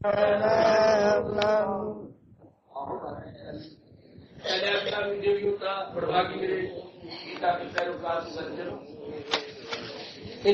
ان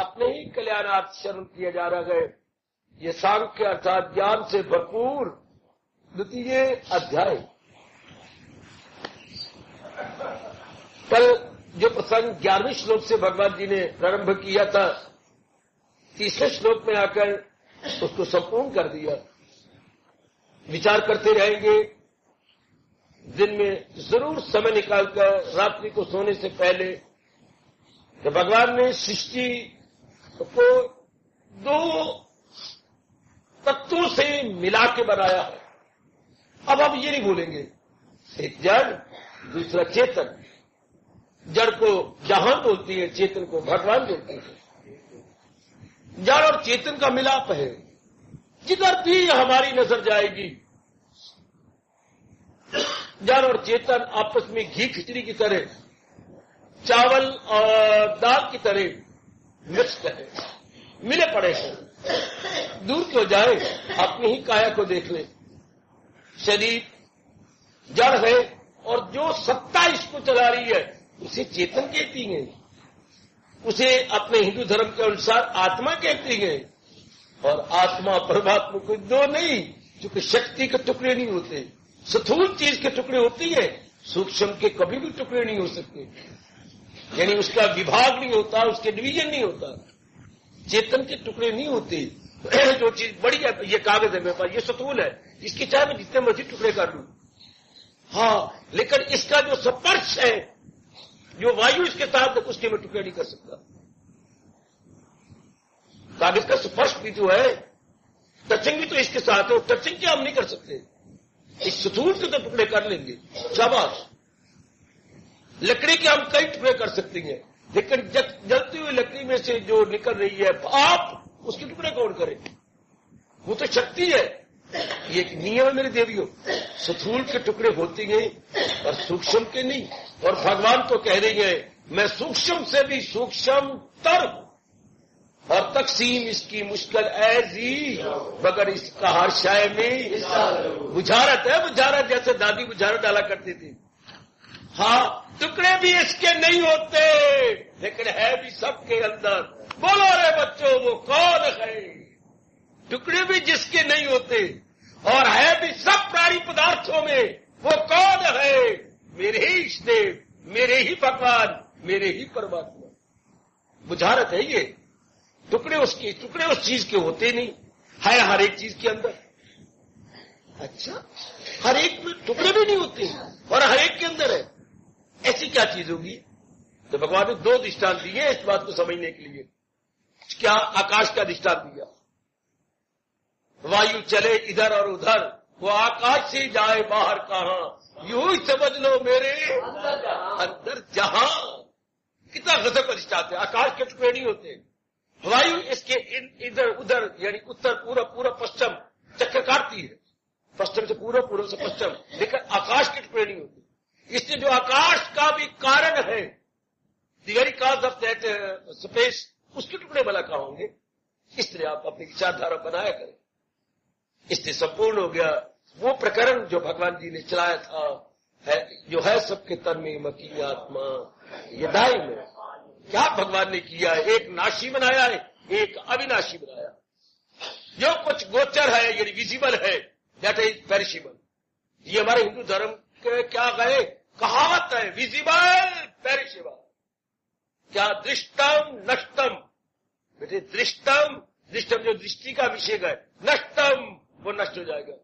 اپنے ہی کلیانات شرم کیا جا رہا ہے. یہ سانکھیہ ارتھات جان سے بھرپور دوتیہ ادھیائے. کل جو پرسنگ 11ویں شلوک سے بھگوان جی نے پرارمبھ کیا تھا 30ویں شلوک میں آ کر اس کو سمپورن کر دیا. وچار کرتے رہیں گے. دن میں ضرور سمے نکال کر راتری کو سونے سے پہلے کہ بھگوان نے سرشٹی کو 2 تتووں سے ملا کے بنایا ہے. اب آپ یہ نہیں بولیں گے ایک جڑ دوسرا چیتن. جڑ کو جہان بولتی ہے, چیتن کو بھگوان بولتی ہے. جڑ اور چیتن کا ملاپ ہے. جدھر بھی ہماری نظر جائے گی جڑ اور چیتن آپس میں گھی کھچڑی کی طرح, چاول اور دال کی طرح مکس ہے, ملے پڑے ہیں. دور کیوں جائے, اپنی ہی کایا کو دیکھ لیں. شریر جڑ ہے اور جو ستا اس کو چلا رہی ہے اسے چیتن کہتی ہیں, اسے اپنے ہندو دھرم کے انسار آتما کہتی ہیں. اور آتما پرماتما کوئی 2 نہیں, چونکہ شکتی کے ٹکڑے نہیں ہوتے. ستھول چیز کے ٹکڑے ہوتی ہیں, سوکشم کے کبھی بھی ٹکڑے نہیں ہو سکتے. یعنی اس کا وبھاگ نہیں ہوتا, اس کے ڈویژن نہیں ہوتا. چیتن کے ٹکڑے نہیں ہوتے. جو چیز بڑی ہے, یہ کاغذ ہے میرے پاس, یہ ستھول ہے, اس کی چاہے میں جتنے مرضی ٹکڑے کر لوں. ہاں, لیکن اس کا جو سپرش ہے, جو وایو اس کے ساتھ, اس کے میں ٹکڑے نہیں کر سکتا. کاغذ کا سپرش بھی جو ہے, ٹچنگ بھی تو اس کے ساتھ ہے, ٹچنگ کیا ہم نہیں کر سکتے. اس ستھول کے تو ٹکڑے کر لیں گے, شاباش. لکڑی کے ہم کئی ٹکڑے کر سکتے ہیں, لیکن جلتی ہوئی لکڑی میں سے جو نکل رہی ہے آپ, اس کے ٹکڑے کون کرے؟ وہ تو شکتی ہے. یہ ایک نیم ہے میرے دیویوں. ستھول کے ٹکڑے ہوتے ہیں اور سوکشم کے نہیں. اور بھگوان تو کہہ رہی ہے میں سوکشم سے بھی سوکشم تر ہوں, اور تقسیم اس کی مشکل ایسی مگر اس کا ہر شے میں بجھارت ہے. بجھارت جیسے دادی بجھارت ڈالا کرتی تھی. ہاں, ٹکڑے بھی اس کے نہیں ہوتے, لیکن ہے بھی سب کے اندر. بولو رے بچوں, وہ کون ہے؟ ٹکڑے بھی جس کے نہیں ہوتے اور ہے بھی سب پرانی پدارتھوں میں, وہ کون ہے؟ میرے ہی اشٹ دیو, میرے ہی بھگوان, میرے ہی پرماتما. بجھارت ہے یہ. ٹکڑے اس چیز کے ہوتے نہیں, ہے ہر ایک چیز کے اندر. اچھا, ہر ایک میں ٹکڑے بھی نہیں ہوتے اور ہر ایک کے اندر ہے. ایسی کیا چیز ہوگی؟ تو بھگوان نے 2 دشٹان دیے اس بات کو سمجھنے کے لیے. کیا آکاش کا دشٹان دیا, وایو چلے ادھر اور ادھر, وہ آکاش سے جائے باہر کہاں, یوں ہی سمجھ لو میرے اندر جہاں. کتنا غضب کا دشٹان ہے. آکاش کے ٹکڑے نہیں ہوتے. وایو اس کے ادھر ادھر یعنی اتر پورب پشچم چکر کاٹتی ہے, پشچم سے پورب سے پشچم, لیکن آکاش کے ٹکڑے نہیں ہوتے. اس سے جو آکاش کا بھی کارن ہے, the very cause of that space, اس کے ٹکڑے بلا کہاں ہوں گے؟ اس طرح آپ اپنی وچار دھارا بنایا کریں. اس سے سمپورن ہو گیا وہ پرکرن جو بھگوان جی نے چلایا تھا, جو ہے سب کے تن میں مکی آتما. یہ دائم ہے. کیا بھگوان نے کیا ہے؟ ایک ناشی بنایا ہے, ایک اوناشی بنایا. جو کچھ گوچر ہے یعنی ویزیبل ہے, دیٹ از پیریشیبل. یہ ہمارے ہندو دھرم کے کیا گئے کہاوت ہے, ویزیبل پیریشیبل. کیا درشتم نشتم, بیٹے درشتم جو درشٹی کا وشے ہے, نشتم وہ نشٹ ہو جائے گا.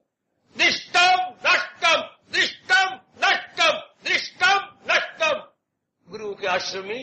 درشتم نشتم, درشتم نشتم, درشتم نشتم. گرو کے آشرم میں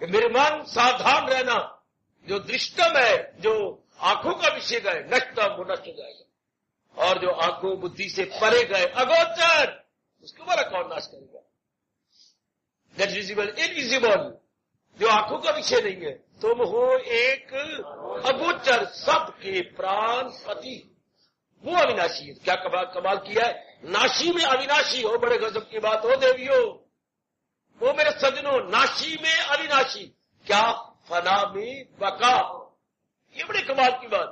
کہ میرے من ساودھان رہنا, جو درشتم ہے, جو آنکھوں کا وشے ہے, نشتم وہ نشٹ ہو جائے گا. اور جو آنکھوں بدھی سے پرے گئے اگوچر, اس کو بڑا کون ناش کرے گا؟ دیٹ ویزیبل انویزیبل, جو آنکھوں کا وشے نہیں ہے. تم ہو ایک اگوچر, سب کے پران پتی. وہ اوناشی ہے. کیا کمال کیا ہے, ناشی میں اوناشی ہو. بڑے غضب کی بات ہو دیویو, وہ میرے سجنوں, ناشی میں اوناشی. کیا فنا میں بقا. یہ بڑے کمال کی بات.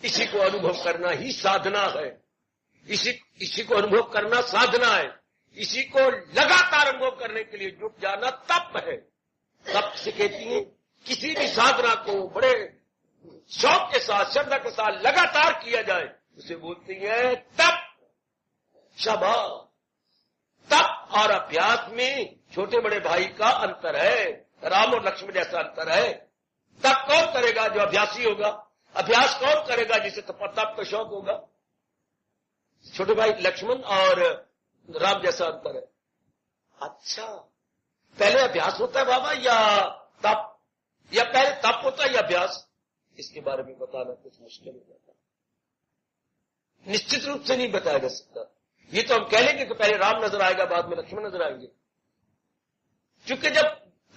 اسی کو انوبھو کرنا ہی سادھنا ہے. اسی کو انوبھو کرنا سادھنا ہے. اسی کو لگاتار انوبھو کرنے کے لیے جٹ جانا تپ ہے. تپ سے کہتی ہیں کسی بھی سادھنا کو بڑے شوق کے ساتھ شردھا کے ساتھ لگاتار کیا جائے اسے بولتی ہیں تپ. شاباش. تپ اور ابھیاس میں چھوٹے بڑے بھائی کا انتر ہے. رام اور لکشمن جیسا انتر ہے. تپ کون کرے گا؟ جو ابھیاسی ہوگا. ابھیاس کون کرے گا؟ جسے تپ کا شوق ہوگا. چھوٹے بھائی لکشمن اور رام جیسا انتر ہے. اچھا پہلے ابھیاس ہوتا ہے بابا یا تپ؟ یا پہلے تپ ہوتا ہے یا ابھیاس؟ اس کے بارے میں بتانا کچھ مشکل ہو جاتا ہے. نشچت روپ سے نہیں بتایا جا سکتا. یہ تو ہم کہہ لیں گے کہ پہلے رام نظر آئے گا بعد میں لکشمن نظر آئیں گے. چونکہ جب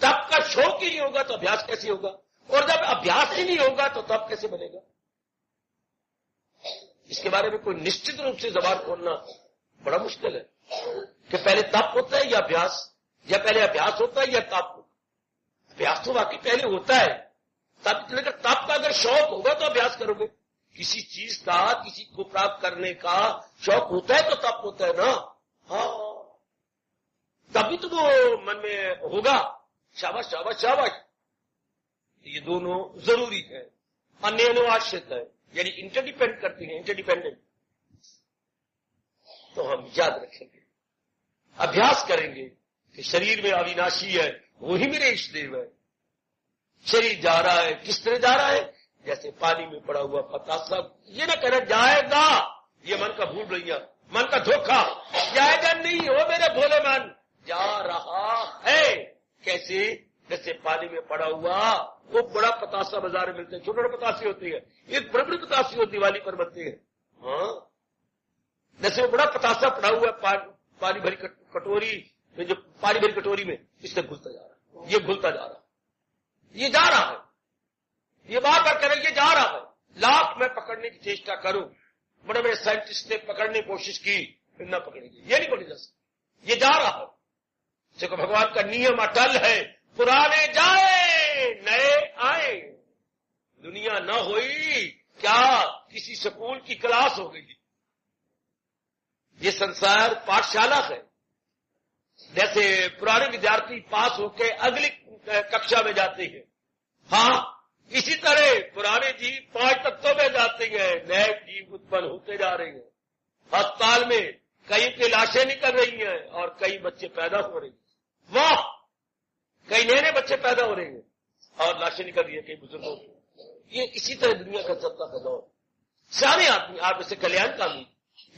تپ کا شوق ہی نہیں ہوگا تو ابھیاس کیسے ہوگا؟ اور جب ابھیاس ہی نہیں ہوگا تو تپ کیسے بنے گا؟ اس کے بارے میں کوئی نشچت روپ سے زبان کھولنا بڑا مشکل ہے کہ پہلے تپ ہوتا ہے یا ابھیاس، یا پہلے ابھیاس ہوتا ہے یا تپ ہوتا ہے. ابھیاس تو واقعی پہلے ہوتا ہے. تپ کا اگر شوق ہوگا تو ابھیاس کرو گے. کسی چیز کا کسی کو پراپت کرنے کا شوق ہوتا ہے تو تپ ہوتا ہے نا. ہاں تبھی تو وہ من میں ہوگا. شاباش شاباش شاباش. یہ دونوں ضروری ہے. انینو آشرت ہے یعنی انٹرڈیپینڈ کرتی ہیں. انٹرڈیپینڈنٹ. تو ہم یاد رکھیں گے، ابھیاس کریں گے کہ شریر میں اویناشی ہے وہی میرے اشٹ دیو ہے. شریر جا رہا ہے کس طرح جا رہا ہے؟ جیسے پانی میں پڑا ہوا پتاسا. یہ نہ کہنا جائے گا، یہ من کا بھول رہی ہے، من کا دھوکہ. جائے گا نہیں ہو میرے بھولے من، جا رہا ہے. کیسے؟ جیسے پانی میں پڑا ہوا وہ بڑا پتاسا بازار میں ملتے ہیں. چھوٹے چھوٹے پتاسی ہوتی ہے، ایک بڑی بڑی پتاسی ہوتی دیوالی پر بنتی ہے. ہاں جیسے وہ بڑا پتاسا پڑا ہوا ہے پانی بھری کٹوری میں، جو پانی بھری کٹوری میں اس سے گھلتا جا رہا ہے. یہ گھلتا جا رہا ہے، یہ جا رہا ہے. یہ بار بار کرے یہ جا رہا ہے. لاکھ میں پکڑنے کی چیشٹا کروں، بڑے بڑے سائنٹسٹ نے پکڑنے کی کوشش کی پھر نہ پکڑیں گے. یہ نہیں پکڑی جا سکتی. یہ جا رہا ہے. دیکھو بھگوان کا نیم اٹل ہے. پرانے جائے نئے آئے. دنیا نہ ہوئی کیا کسی سکول کی کلاس ہو گئی. یہ سنسار پاٹھشالہ ہے. جیسے پرانے ودیارتھی پاس ہو کے اگلی ککشا میں جاتے ہیں، ہاں اسی طرح پرانے جیو 5 تتوں میں جاتے ہیں، نئے جیو اتپن ہوتے جا رہے ہیں. ہسپتال میں کئی کی لاشیں نکل رہی ہیں اور کئی بچے پیدا ہو رہے ہیں. واہ، کئی نئے نئے بچے پیدا ہو رہے ہیں اور لاشیں نکل رہی ہیں کئی بزرگوں کی. یہ اسی طرح دنیا کا چلتا کا دور. سارے آدمی آپ اسے کلیان کا بھی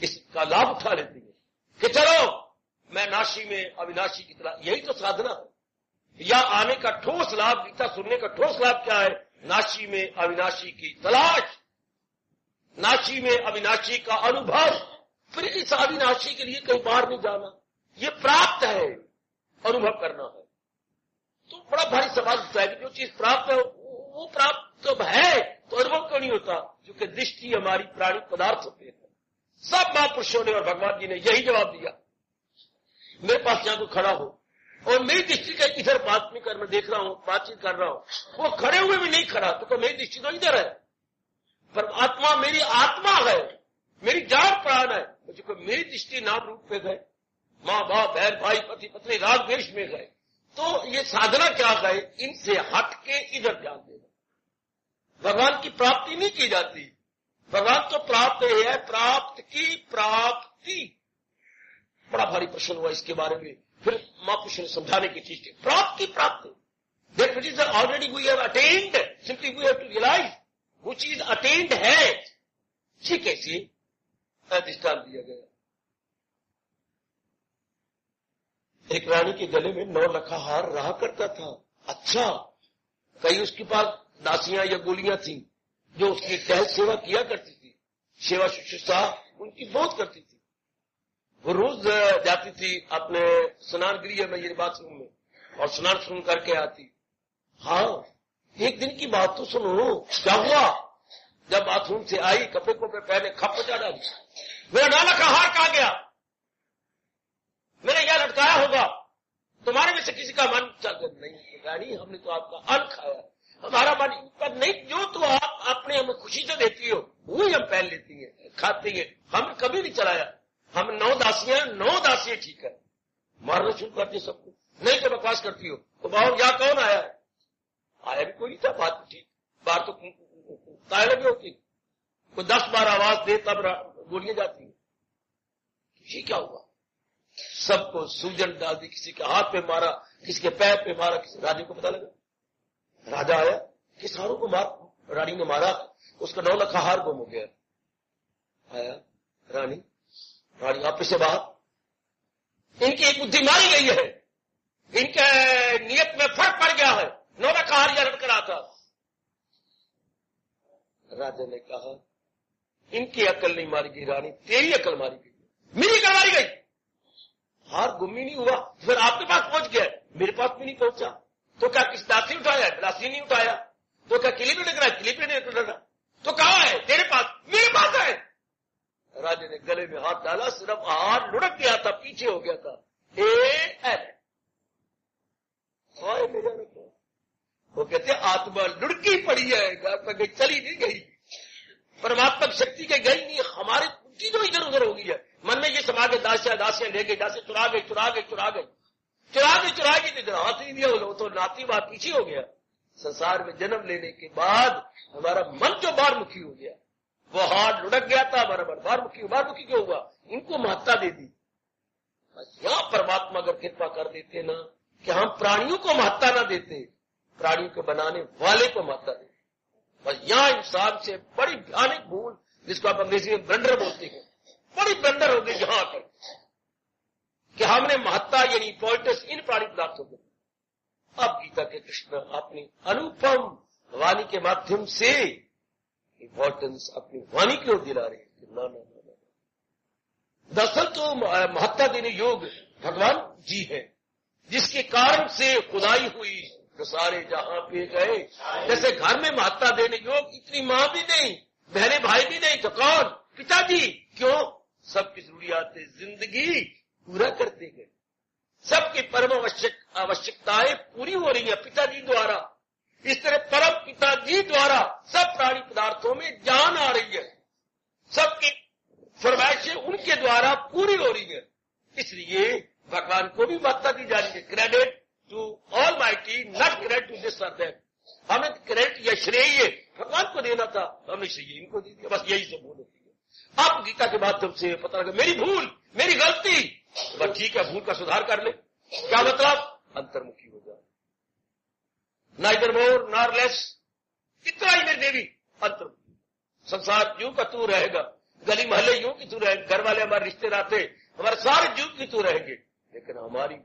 اس کا لابھ اٹھا لیتے ہیں کہ چلو میں ناشی میں اویناشی کی طرح. یہی تو سادھنا ہے. یا آنے کا ٹھوس لابھ، گیتا سننے کا ٹھوس لابھ کیا ہے؟ ناشی میں اویناشی کی تلاش، ناشی میں اویناشی کا انوبھو. پھر اس اویناشی کے لیے کہیں باہر نہیں جانا. یہ پراپت ہے، انوبھو کرنا ہے. تو بڑا بھاری سوال ہوتا ہے کہ جو چیز پراپت ہے وہ پراپت تو ہے تو انوبھو کیوں نہیں ہوتا؟ کیونکہ دشٹی ہماری پرانی پدارتھ ہوتے ہیں. سب مہاپرشوں نے اور بھگوان جی نے یہی جواب دیا. میرے پاس یہاں تو کھڑا ہو اور میری دشٹی کا ادھر بات نہیں کر، میں دیکھ رہا ہوں بات چیت کر رہا ہوں، وہ کھڑے ہوئے بھی نہیں کھڑا تو میری دشٹی تو ادھر ہے. پر آتما میری آتما ہے، میری جان پران ہے. مجھے میری دشٹی نام روپ پہ گئے، ماں باپ بہن بھائی پتی پتنی راگ دیش میں گئے. تو یہ سادھنا کیا گئے؟ ان سے ہٹ کے ادھر دھیان دینا. بھگوان کی پراپتی نہیں کی جاتی. بھگوان تو پراپت ہے، پراپت کی پراپتی. بڑا بھاری پرشن ہوا اس کے بارے میں. پھر ماں پوش نے سمجھانے کی چیز پراپت کی پراپتی. That which is already we have attained, simply we have to realize وہ چیز اٹینڈ ہے. یہ کیسے دستان دیا گیا؟ ایک رانی کے گلے میں 9 لکھا ہار رہا کرتا تھا. اچھا، کئی اس کے پاس داسیاں یا گولیاں تھیں جو اس کی تحت سیوا کیا کرتی تھی. سیوا ششرا ان کی بہت کرتی تھی. وہ روز جاتی تھی اپنے سنان گریہ میں، یہ بات روم میں، اور سنان سن کر کے آتی. ہاں ایک دن کی بات تو سنو، کیا ہوا؟ جب باتھ روم سے آئی کپڑے کپڑے پہنے کھپ بچا ڈالی. میرا 9 لکھا ہار کہاں گیا؟ میں نے کیا لٹکایا ہوگا؟ تمہارے میں سے کسی کا من نہیں رانی ہم نے تو آپ کا ان کھایا, ہمارا من پر نہیں, جو تو آپ اپنے ہمیں خوشی سے دیتی ہو وہی ہم پہن لیتی ہیں کھاتی ہیں. ہم کبھی نہیں چلایا, ہم 9 داسیاں ٹھیک ہے, مارنا شروع کرتی سب کو, نہیں تو بکواس کرتی ہو تو باہر یہاں کون آیا ہے, آیا بھی کوئی نہیں تھا, بات ٹھیک بات تو تائلے بھی ہوتی, کوئی 10 بار آواز دے تب گولیاں جاتی ہیں. یہ کیا ہوا, سب کو سوجن ڈال دی, کسی کے ہاتھ پہ مارا, کسی کے پیر پہ مارا, کسی راجے کو پتا لگا, راجا آیا کہ ساروں کو رانی نے مارا, اس کا 9 لکھ ہار گم ہو گیا. آیا رانی آپ سے باہر, ان کی ایک بدھی ماری گئی ہے, ان کے نیت میں فرق پڑ گیا ہے, 9 لکھ ہار یہ رٹ کر آتا. راجا نے کہا ان کی عقل نہیں ماری گئی رانی, تیری عقل ماری گئی, میری عقل ماری گئی. ہار گم ہی نہیں ہوا, پھر آپ کے پاس پہنچ گیا, میرے پاس بھی نہیں پہنچا, تو کیا کسی داسی اٹھایا, گلاسی نہیں اٹھایا, تو کیا کلی پہ ڈگ رہا ہے, کلی پہ نہیں ڈگ رہا, تو کہاں ہے, تیرے پاس, میرے پاس ہے. راجے نے گلے میں ہاتھ ڈالا, صرف ہاتھ لڑک گیا تھا, پیچھے ہو گیا تھا. وہ کہتے آتما لڑکی پڑی ہے, چلی نہیں گئی, پرماتمک شکتی کے گئی نہیں, ہماری چیزوں ادھر ادھر ہو گئی ہے. من میں یہ سما کے داسیاں لے گئی, داسیاں چرا گئی ادھر ہاتھ ہی دیا, تو ناتی بات پیچھے ہو گیا. سنسار میں جنم لینے کے بعد ہمارا من جو باہر مکھی ہو گیا, وہ ہاتھ لڑک گیا تھا, ہمارا من باہر مکھی کیوں ہوا, ان کو مہتتا دے دی. بس یہاں پرماتما اگر کرپا کر دیتے نا کہ ہم پرانیوں کو مہتتا نہ دیتے, پرانیوں کے بنانے والے کو مہتتا دیتے. بس یہاں انسان سے بڑی بھیانک بھول, جس کو آپ انگریزی میں بلنڈر بولتے ہیں, بڑی بلنڈر ہو گئی یہاں پر کہ ہم نے مہتتا یعنی امپورٹنس ان پرانی پدارتوں کو. اب گیتا کے کرشن اپنی انوپم وانی کے مادھیم سے امپورٹنس اپنی وانی کی اور دلا رہے ہیں کہ نہ دراصل تو مہتتا دینے یوگ بھگوان جی ہے, جس کے کارن سے خدائی ہوئی, جو سارے جہاں پہ گئے. جیسے گھر میں مہتتا دینے یوگ اتنی ماں بھی نہیں, بہنیں بھائی بھی نہیں, تو کون, پتا جی. کیوں, سب کی ضروریات زندگی پورا کرتے گئے, سب کی پرم آوشکتائیں پوری ہو رہی ہیں پتا جی دوارا. اس طرح پرم پتا جی دوارا سب پرانی پدارتوں میں جان آ رہی ہے, سب کی فرمائشیں ان کے دوارا پوری ہو رہی ہے. اس لیے بھگوان کو بھی مہتتا دی جا رہی ہے. Credit to almighty, not credit to this اور دیٹ. ہمیں کریڈٹ یا شریہ بھگوان کو دینا تھا, ہم نے شریہ ان کو دے دیا. بس یہی سب بول ہوتی ہے. اب گیتا کے مادھیم سے پتہ لگا میری بھول, میری غلطی, بس ٹھیک ہے, بھول کا سدھار کر لے. کیا مطلب, انترمکھی ہو جائے, نائدر مور نار لیس, اتنا ہی میری دیوی انترمکھی. سنسار یوں کا تو رہے گا, گلی محلے یوں کی تو رہے گا, گھر والے ہمارے رشتے ناتے ہمارے سارے یوں کی تو رہیں گے, لیکن ہماری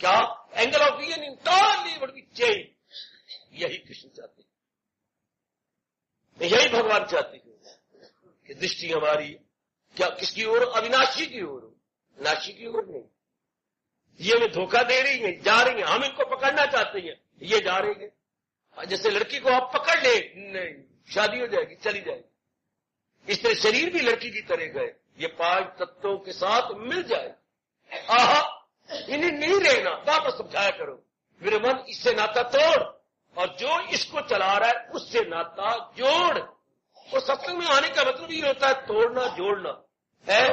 کیا, angle of vision entirely would be change. یہی کرشن چاہتے ہیں, یہی بھگوان چاہتے ہیں کہ دشٹی ہماری کیا کس کی اور, اوناشی کی اور, ناشی کی اور نہیں. یہ ہمیں دھوکہ دے رہی ہیں, جا رہی ہیں, ہم ان کو پکڑنا چاہتے ہیں, یہ جا رہے ہیں. جیسے لڑکی کو آپ پکڑ لیں, نہیں, شادی ہو جائے گی, چلی جائے گی. اس طرح شریر بھی لڑکی کی طرح گئے, یہ 5 تتووں کے ساتھ مل جائے. آہا, انہیں نہیں رہنا, واپس سمجھایا کرو, میرے من اس سے ناتا توڑ, اور جو اس کو چلا رہا ہے اس سے ناتا جوڑ. اور ستسنگ میں آنے کا مطلب یہ ہوتا ہے توڑنا جوڑنا ہے,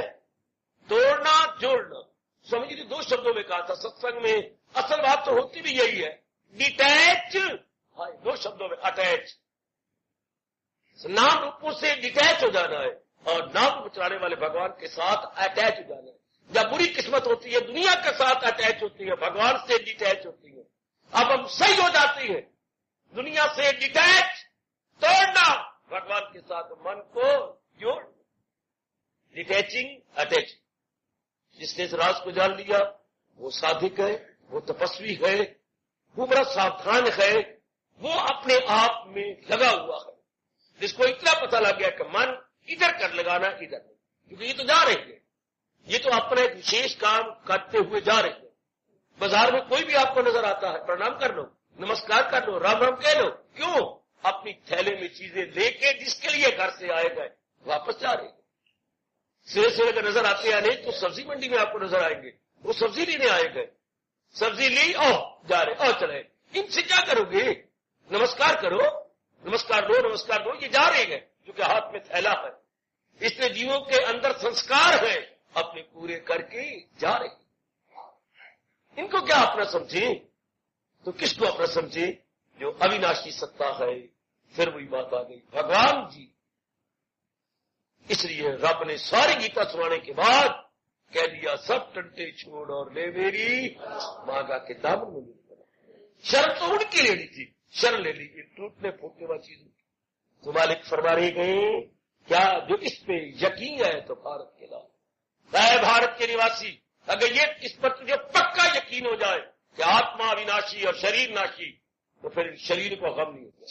توڑنا جوڑنا. سمجھ لیجیے 2 شبدوں میں کہا تھا ستسنگ میں, اصل بات تو ہوتی بھی یہی ہے, ڈیٹیچ, 2 شبدوں میں اٹیچ. نام روپوں سے ڈیٹیچ ہو جانا ہے, اور نام روپ چلانے والے بھگوان کے ساتھ اٹیچ ہو جانا ہے. جب بری قسمت ہوتی ہے دنیا کے ساتھ اٹیچ ہوتی ہے, بھگوان سے ڈیٹیچ ہوتی ہے. اب ہم صحیح ہو جاتی ہے, دنیا سے ڈیٹیچ, توڑنا, بھگوان کے ساتھ من کو جوڑ. Detaching attaching. جس نے اس راز کو جان لیا وہ صادق ہے, وہ تپسوی ہے, وہ بڑا ساودھان ہے, وہ اپنے آپ میں لگا ہوا ہے. جس کو اتنا پتہ لگ گیا کہ من ادھر کر لگانا, ادھر نہیں, کیونکہ یہ تو جا رہے ہیں, یہ تو اپنا ایک وشیش کام کرتے ہوئے جا رہے ہیں. بازار میں کوئی بھی آپ کو نظر آتا ہے, پرنام کر لو, نمسکار کر لو, رام رام کہہ لو. کیوں, اپنی تھیلے میں چیزیں لے کے جس کے لیے گھر سے آئے گئے واپس جا رہے ہیں. سرے سرے اگر نظر آتے ہیں نہیں تو سبزی منڈی میں آپ کو نظر آئیں گے, وہ سبزی لینے آئے گئے. سبزی لی جا رہے چلے. ان سے کیا کرو گے؟ نمسکار کرو، نمسکار دو، یہ جا رہے ہیں کیونکہ ہاتھ میں تھیلا ہے. اس نے جیووں کے اندر سنسکار ہے اپنے پورے کر کے جا رہے. ان کو کیا اپنا سمجھیں؟ تو کس کو اپنا سمجھیں؟ جو اوناشی ستا ہے. پھر وہی بات آ گئی بھگوان جی. اس لیے رب نے ساری گیتا سنانے کے بعد کہہ دیا سب ٹنٹے چھوڑ اور لے میری ماں کا کتاب. شرم تو ان کی لینی تھی، شرم لے لی ٹوٹنے پھوٹنے والی چیزوں کی. تو مالک فرما رہے گئے کیا جو اس پہ یقین ہے تو بھارت کے لاؤ. اے بھارت کے نواسی، اگر یہ اس پر تجھے پکا یقین ہو جائے کہ آتما وناشی اور شریر ناشی، تو پھر شریر کو غم نہیں ہوتا.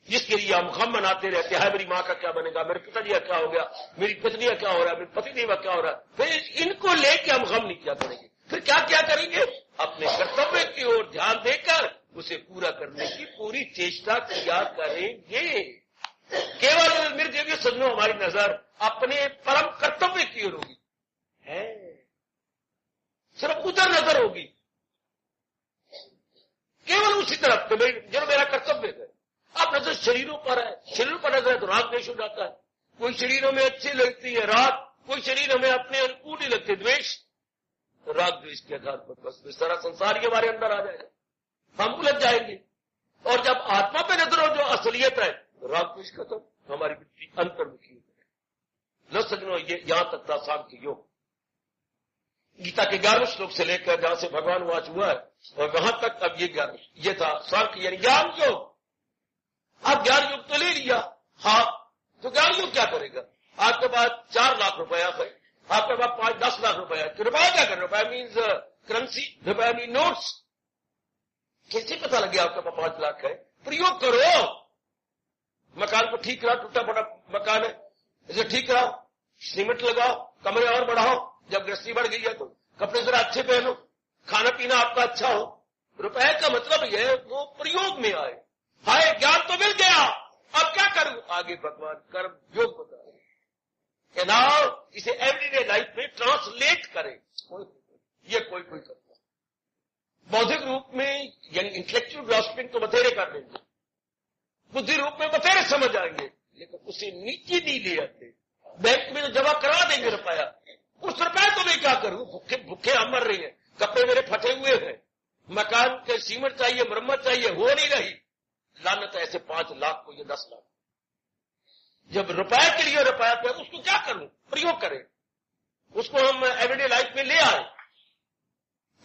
جس کے لیے ہم غم مناتے رہتے ہیں میری ماں کا کیا بنے گا، میرے پتا جی کا کیا ہو گیا، میری پتنی کا کیا ہو رہا ہے، میرے پتی دیو کا کیا ہو رہا ہے، پھر ان کو لے کے ہم غم نہیں کیا کریں گے. پھر کیا کریں گے؟ اپنے کرتویہ کی اور دھیان دے کر اسے پورا کرنے کی پوری چیشٹا کیا کریں گے. کیول میرے دیوی سجنوں ہماری نظر اپنے پرم کرتویہ کی اور ہوگی، صرف ادھر نظر ہوگی، کیول اسی طرف جو میرا کرتویہ ہے. آپ نظر شریروں پر ہے، شریروں پر نظر ہے تو راگ دیش ہو جاتا ہے. کوئی شریروں میں اچھی لگتی ہے راگ، کوئی شریروں میں اپنے انکول ہی لگتے دویش. راگ دویش کے آدھار پر بس سارا سنسار ہی ہمارے اندر آ جائے گا، ہم الجھ جائیں گے. اور جب آتما پہ نظر ہو جو اصلیت ہے تو راگ دویش ختم، ہماری مٹی انتر مکھی ہو جائے. لو سجنوں یہ یہاں تک تھا سام کی یوگ. گیتا کے 11 شلوک سے لے کر جہاں سے بھگوان واچ ہوا ہے اور وہاں تک اب یہ تھا سانکھ یعنی گیان یوگ. اب گیان یوگ تو لے لیا، ہاں تو گیان یوگ کیا کرے گا؟ آپ کے پاس 4 لاکھ روپیہ ہے، آپ کے پاس 5-10 لاکھ روپیہ ہے، تو روپیہ کیا کرے؟ روپیہ مینز کرنسی، روپیہ مینز نوٹس. کیسے پتا لگے آپ کے پاس 5 لاکھ ہے؟ پریوگ کرو. مکان کو ٹھیک کرا، ٹوٹا پھٹا مکان ہے اسے ٹھیک کراؤ، سیمنٹ لگاؤ، کمرے اور بڑھاؤ. جب گرستی بڑھ گئی ہے تو کپڑے ذرا اچھے پہنو، کھانا پینا آپ کا اچھا ہو. روپے کا مطلب یہ ہے وہ پریوگ میں آئے. ہائے گیان تو مل گیا، اب کیا کروں؟ آگے بھگوان کرم یوگ بتا رہے کہ ناؤ اسے ایوری ڈے لائف میں ٹرانسلیٹ کرے. یہ کوئی کرتا بودھک روپ میں یعنی انٹلیکچوئل گراسپنگ تو بتھیرے کر دیں گے، بدھی روپ میں بتھیرے سمجھ آئیں گے، لیکن اسے نیچے نہیں لے آتے. بینک میں تو جمع کرا دیں گے روپیہ، اس روپئے کو میں کیا کروں؟ بھوکے ہم مر رہی ہیں، کپڑے میرے پھٹے ہوئے ہیں، مکان کے سیمنٹ چاہیے، مرمت چاہیے، ہو نہیں رہی. لعنت ایسے 5 لاکھ کو، یہ 10 لاکھ. جب روپئے کے لیے روپیہ پہ اس کو کیا کروں؟ پریوگ کریں، اس کو ہم ایوری ڈے لائف میں لے آئے،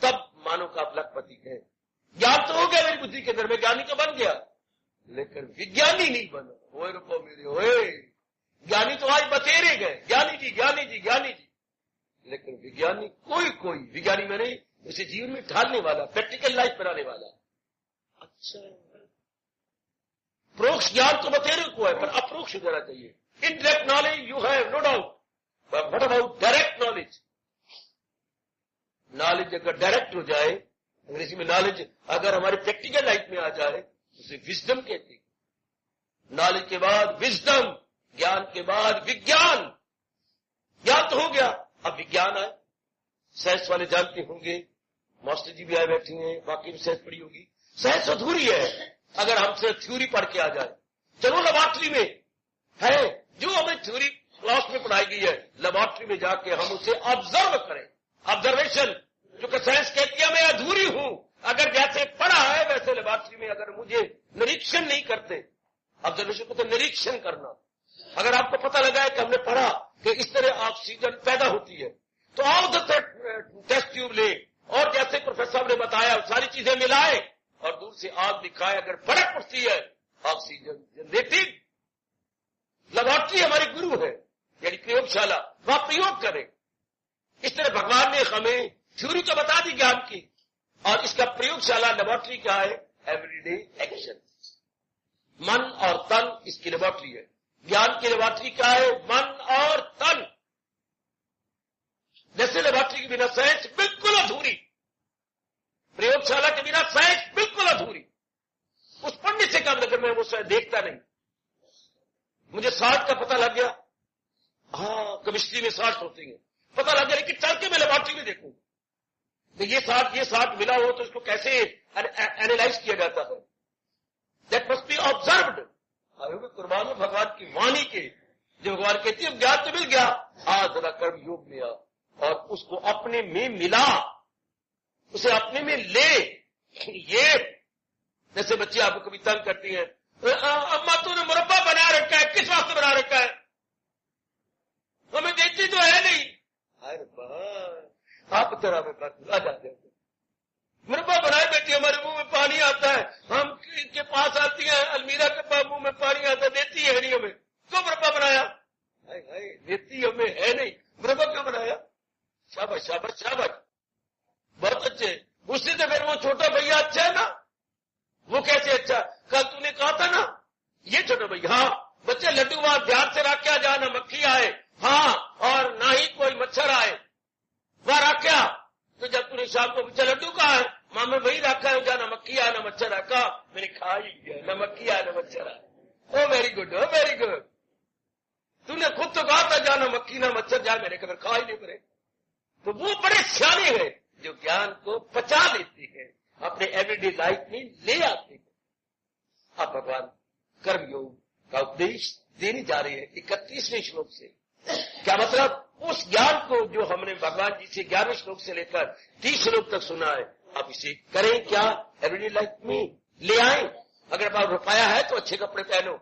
تب مانو کا آپ لکھپتی ہے. گیان تو ہو گیا میری بدھی کے اندر، میں جانی تو بن گیا، لیکن وگیانی نہیں بنا. ہوئے روپو میرے ہوئے جانی تو آج بتیرے گئے، جانی جی جانی جی جانی جی. لیکن وگیانی کوئی وگیانی میں نہیں، اسے جیون میں ڈھالنے والا، پریکٹیکل لائف بنانے والا. اچھا پروکش جان تو بتیرے کو ہے، پر اپروکش دینا چاہیے. Indirect knowledge you have no doubt, what about direct knowledge? Knowledge اگر ڈائریکٹ ہو جائے، انگریزی میں نالج اگر ہماری پریکٹیکل لائف میں آ جائے اسے وزڈم کہتے ہیں. نالج کے بعد وزڈم، گیان کے بعد وگیان. گیان تو ہو گیا، اب وگیان آئے. سائنس والے جانتے ہوں گے، ماسٹر جی بھی آئے بیٹھے ہیں، باقی بھی سائنس پڑھی ہوگی. سائنس ادھوری ہے اگر ہم سے تھیوری پڑھ کے آ جائے. چلو لیبارٹری میں ہے جو ہمیں تھیوری کلاس میں پڑھائی گئی ہے، لیبارٹری میں جا کے ہم اسے آبزرو کریں. آبزرویشن جو کہ سائنس کہتی ہے میں ادھوری ہوں، اگر جیسے پڑھا ہے ویسے لیبارٹری میں اگر مجھے نریکشن نہیں کرتے. آبزرویشن کو تو نریکشن کرنا. اگر آپ کو پتہ لگا ہے کہ ہم نے پڑھا کہ اس طرح آکسیجن پیدا ہوتی ہے تو آؤ ٹیسٹ ٹیوب لے اور جیسے پروفیسر صاحب نے بتایا ساری چیزیں ملائے اور دور سے آگ دکھائے. اگر فرق پڑتی ہے آکسیجن جنریٹنگ. لیبارٹری ہماری گرو ہے یعنی پریوگ شالا، وہاں پریوگ کریں. اس طرح بھگوان نے ہمیں تھیوری تو بتا دی گیان کی، اور اس کا پریوگ شالا لیبارٹری کیا ہے؟ Every day action. من اور تن اس کی لیبارٹری ہے. گیان کی لیبارٹری کیا ہے؟ من اور تن. جیسے لیبارٹری کے بنا سائنس بالکل ادھوری، پریوگ شالا کے بنا سائنس بالکل ادھوری. اس پڑھنے سے کام لگا میں وہ شاید دیکھتا نہیں. مجھے 60 کا پتہ لگ گیا، ہاں کیمسٹری میں 60 ہوتی ہیں، پتہ لگ گیا، لیکن چل کے میں لیبارٹری میں دیکھوں. تو یہ ساتھ ملا ہو تو اس کو کیسے اینالائز کیا جاتا ہے؟ That must be observed. قربان ہو بھگوان کی وانی کے، جو بھگوان کہتی ہے گیان تو مل گیا، ذرا کرم یوگ میں آ اور اس کو اپنے میں ملا، اسے اپنے میں لے. یہ جیسے بچے آپ کو کبھی تنگ کرتی ہیں، اماں تو نے مربع بنا رکھا ہے، کس واسطے بنا رکھا ہے؟ ہمیں دیتی تو ہے نہیں. آپ طرح میں بات آ جاتے ہیں، مربع بنائے بیٹھی، ہمارے منہ میں پانی آتا ہے، ہم ان کے پاس آتی ہیں، المیرا کے پاس منہ میں پانی آتا ہے، دیتی ہے نہیں ہمیں، کیوں مربع بنایا؟ دیتی ہمیں ہے نہیں، مربع کیوں بنایا؟ شاباش شاباش شاباش، بہت اچھے. اس سے تو پھر وہ چھوٹا بھیا اچھا ہے نا. وہ کیسے اچھا؟ کل تو نے کہا تھا نا یہ چھوٹا بھیا، ہاں بچے لڈو وہاں دھیان سے رکھا جا، نہ مکھی آئے، ہاں اور نہ ہی کوئی مچھر آئے، وہاں رکھا. تو جب تم نے شام کو پوچھا لڈو کہاں ہے، ماں میں وہی رکھا ہے جہاں نہ مکھی آئے نہ مچھر آئے. کہا میں نے کھا ہی لیا، نہ مکھی آئے نہ مچھر آئے. او ویری گڈ، او ویری گڈ. تم نے خود تو کہا تھا جہاں نہ مکھی نہ مچھر جائے، میں نے کہا کھا ہی نہیں پڑے. تو وہ بڑے سیانے ہیں جو گیان کو پچا لیتے ہیں، اپنے ایوری ڈے لائف میں لے آتے ہیں. اب بھگوان کرم یوگ کا اپدیش دینے جا رہے ہیں 31ویں شلوک سے. کیا مطلب؟ اس گیان کو جو ہم نے بھگوان جی سے 11ویں شلوک سے لے کر 30 شلوک تک سنا ہے، اب اسے کریں کیا؟ ایوری ڈے لائف میں لے آئیں. اگر آپ روپیہ ہے تو اچھے کپڑے پہنو،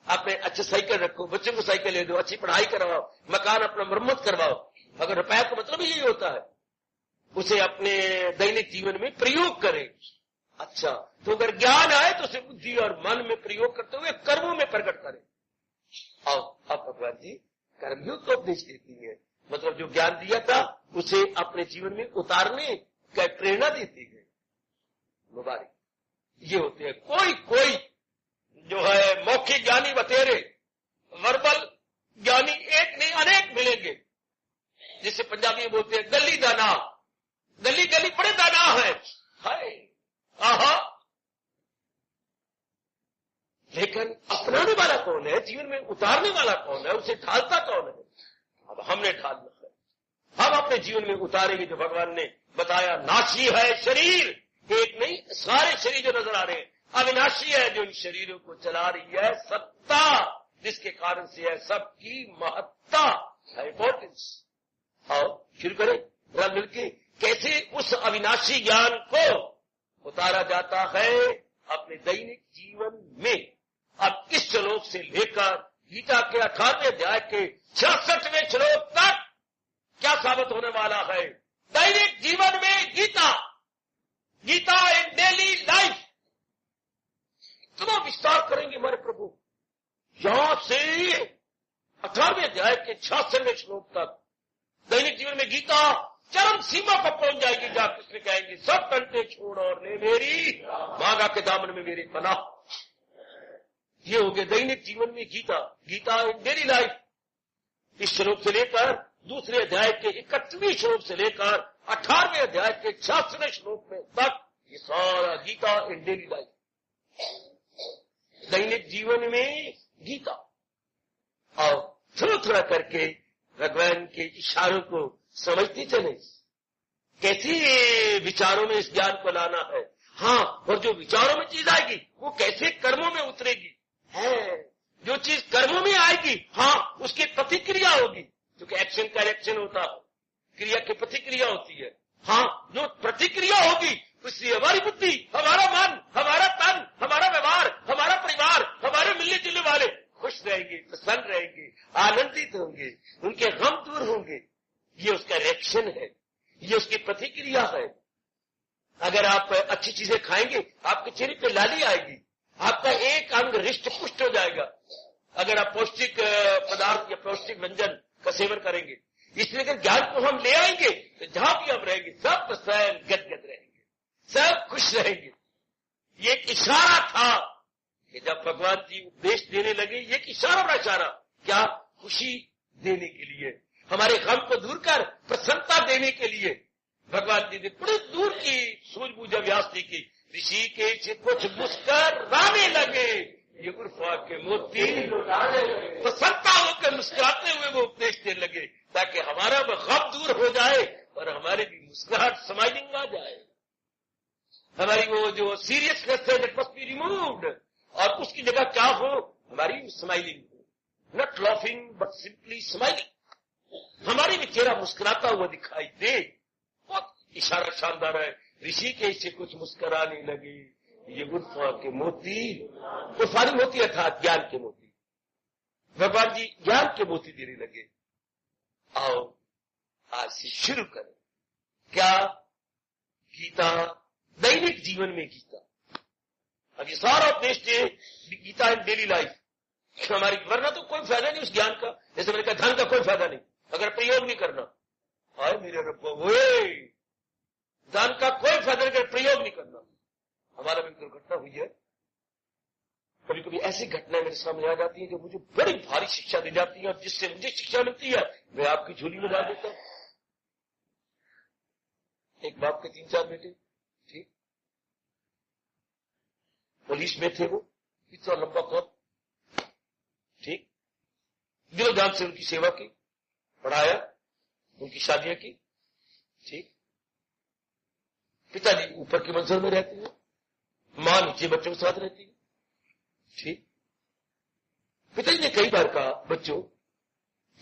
اپنے اچھے سائیکل رکھو، بچوں کو سائیکل لے دو، اچھی پڑھائی کرواؤ، مکان اپنا مرمت کرواؤ. اگر روپیہ کا مطلب یہی ہوتا ہے، اسے اپنے دینک جیون میں پریوگ کریں. اچھا تو اگر گیان آئے تو اسے بدھی اور من میں پریوگ کرتے ہوئے کرموں میں پرگٹ کریں. اب بھگوان جی کرم یوگ کو اپدیش دیتی ہے، مطلب جو گیان دیا تھا اسے اپنے جیون میں اتارنے کا پریرنا دیتی ہے. مبارک یہ ہوتے ہیں. کوئی جو ہے موکھک جانی بتیرے، وربل جانی ایک نہیں انیک ملیں گے. جسے پنجابی میں بولتے ہیں گلی دانا، گلی گلی بڑے دانا ہے. لیکن اپنانے والا کون ہے؟ جیون میں اتارنے والا کون ہے؟ اسے ڈھالتا کون ہے؟ اب ہم نے ڈھالنا ہے. ہم اپنے جیون میں اتاریں گے جو بھگوان نے بتایا. ناشی ہے شریر، ایک نہیں سارے شریر جو نظر آ رہے ہیں. اوناشی ہے جو ان شریروں کو چلا رہی ہے ستا، جس کے کارن سے ہے سب کی مہتتا، امپورٹینس. آؤ شروع کریں مل کے کیسے اس اوناشی گیان کو اتارا جاتا ہے اپنے دینک جیون میں. اب اس شلوک سے لے کر گیتا کے 18ویں ادھیائے کے 66ویں شلوک تک کیا ثابت ہونے والا ہے؟ دینک جیون میں گیتا ان ڈیلی لائف اتنا وستار کریں گے ہمارے پربھو. یہاں سے 18ویں ادھیائے کے 66ویں شلوک تک دینک جیون میں گیتا چرم سیما پر پہنچ جائے گی، جہاں کس نے کہیں گے سب کنٹے چھوڑ اور لے میری مانگا کے دامن میں میری پناہ. یہ ہو گیا دینک جیون میں گیتا ان ڈیلی لائف. اس شلوک سے لے کر دوسرے ادھیائے کے 31ویں شلوک سے لے کر 18ویں ادھیائے کے 66ویں شلوک میں تک یہ سارا گیتا ان ڈیلی لائف. دینک جیون میں گیتا. اور تھوڑا کر کے بھگوان کے اشاروں کو سمجھتے چلے کیسی وچاروں میں اس گیان کو لانا ہے. ہاں اور جو وچاروں میں چیز آئے گی وہ کیسے کرموں میں اترے گی. جو چیز کرموں میں آئے گی ہاں اس کی پرتیکریا ہوگی، کیونکہ ایکشن کا ریئیکشن ہوتا ہے، کریا کی پرتیکریا ہوتی ہے. ہاں جو پرتیکریا ہوگی اس سے ہماری بدھی، ہمارا من، ہمارا تن، ہمارا ویوہار، ہمارا پریوار، ہمارے ملنے جلنے والے خوش رہیں گے، پسند رہیں گے، آنندت ہوں گے، ان کے غم دور ہوں گے. یہ اس کا ریئیکشن ہے، یہ اس کی پرتیکریا ہے. اگر آپ اچھی چیزیں کھائیں گے آپ کے چہرے پہ لالی آئے گی، آپ کا ایک انگ رشٹ پشٹ ہو جائے گا. اگر آپ پوشٹک پدارتھ یا پوشٹک ونجن کا سیون کریں گے. اس لیے اگر گیان کو ہم لے آئیں گے تو جہاں بھی ہم رہیں گے سب پسند گد گد رہیں گے، سب خوش رہیں گے. یہ ایک اشارہ تھا کہ جب بھگوان جی اپدیش دینے لگے، یہ ایک اشارہ اور اشارہ کیا؟ خوشی دینے کے لیے، ہمارے غم کو دور کر پرسنتا دینے کے لیے. بھگوان جی نے بڑی دور کی سوجھ بوجھ ابیاس کی. رشی کے کچھ مسکرانے لگے یہ عرفا کے موتی پرسنتا ہو کر مسکراتے ہوئے وہ اپدیش دینے لگے تاکہ ہمارا وہ غم دور ہو جائے اور ہمارے بھی مسکراہٹ اسمائلنگ آ جائے. ہماری وہ جو سیریسنس ہے دیٹ مسٹ بی ریمووڈ, اور اس کی جگہ کیا ہو, ہماری smiling who, not laughing but simply smiling. ہماری بھی چہرہ مسکراتا ہوا دکھائی دے. بہت اشارہ شاندار ہے. رشی کے سے کچھ مسکرانے لگے, یہ عرفا کے موتی, عرفانی موتی ارتھات گیان کے موتی, بھگوان جی گیان کے موتی دینے لگے. آؤ آج سے شروع کریں. کیا گیتا, دینک جیون میں گیتا. اب یہ سارا اپنے گیتا ان ڈیلی لائف ہماری, ورنہ تو کوئی فائدہ نہیں اس گیان کا. جیسے میں نے کہا دھن کا کوئی فائدہ نہیں اگر پریوگ نہیں کرنا. ہائے میرے رب, دھن کا کوئی فائدہ نہیں اگر پریوگ نہیں کرنا. ہمارا بھی درگھٹنا ہوئی ہے. کبھی کبھی ایسی گھٹنائیں میرے سامنے آ جاتی ہیں جو مجھے بڑی بھاری شکشا دی جاتی ہیں, اور جس سے مجھے شکشا ملتی ہے میں آپ کی جھولی میں ڈال دیتا ہوں. ایک باپ کے 3-4 بیٹے, ٹھیک, پولیس میں تھے, وہ اتنا لمبا قد, ٹھیک, دل و جان سے ان کی سیوا کی, پڑھایا, ان کی شادیاں کی, ٹھیک. پتا جی اوپر کی منزل میں رہتی ہے, ماں نیچے بچوں کے ساتھ رہتی ہے, ٹھیک. پتا جی نے کئی بار کہا, بچوں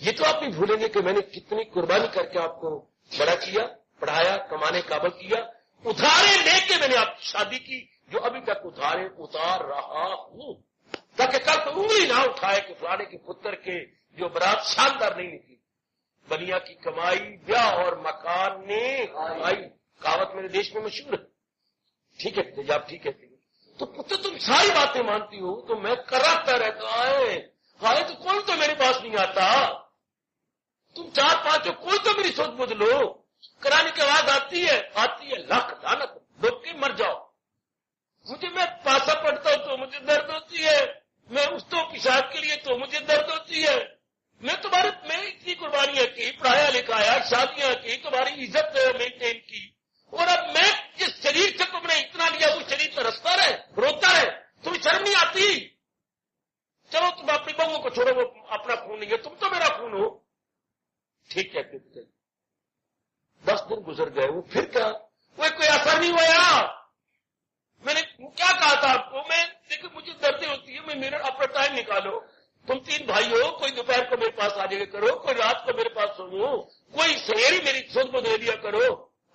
یہ تو آپ نہیں بھولیں گے کہ میں نے کتنی قربانی کر کے آپ کو بڑا کیا, پڑھایا, کمانے قابل کیا, ادھارے لے کے میں نے آپ کی شادی کی, جو ابھی تک ادھارے اتار رہا ہوں, تاکہ کل تو انگلی نہ اٹھائے کہ فلانے کے پتر کے جو برات شاندار نہیں نکلی. بنیا کی کمائی بیاہ اور مکان نے آئی, کہاوت میرے دیش میں مشہور ہے. ٹھیک ہے جی, آپ ٹھیک کہتے ہیں. تو پتر تم ساری باتیں مانتی ہو تو میں کراتا رہتا ہے. ہائے تو کوئی تو میرے پاس نہیں آتا, تم 4-5 ہو, کوئی تو میری سوچ بدلو. کرانے کی آواز آتی ہے, لاکھ لعنت, ڈوب کے مر جاؤ. مجھے, میں پاسا پڑھتا ہوں تو مجھے درد ہوتی ہے, میں اٹھتا ہوں پیشاب کے لیے تو مجھے درد ہوتی ہے. میں اتنی قربانیاں کی, پڑھایا لکھایا, شادیاں کی, تمہاری عزت مینٹین کی, اور اب میں جس شریر سے تم نے اتنا لیا وہ شریر ترستا رہے, روتا ہے, تمہیں شرم نہیں آتی؟ چلو تم اپنی بہوؤں کو چھوڑو, وہ اپنا خون نہیں ہے, تم تو میرا خون ہو. ٹھیک ہے, 10 دن گزر گئے, وہ پھر کیا, وہ کوئی اثر نہیں ہوا. میں نے کیا کہا تھا آپ کو, میں دیکھو مجھے دردیں ہوتی ہے, میں اپنا ٹائم نکالو. تم 3 بھائی ہو, کوئی دوپہر کو میرے پاس آ جائے کرو, کوئی رات کو میرے پاس سنو, کوئی سویرے میری سن کو دے دیا کرو.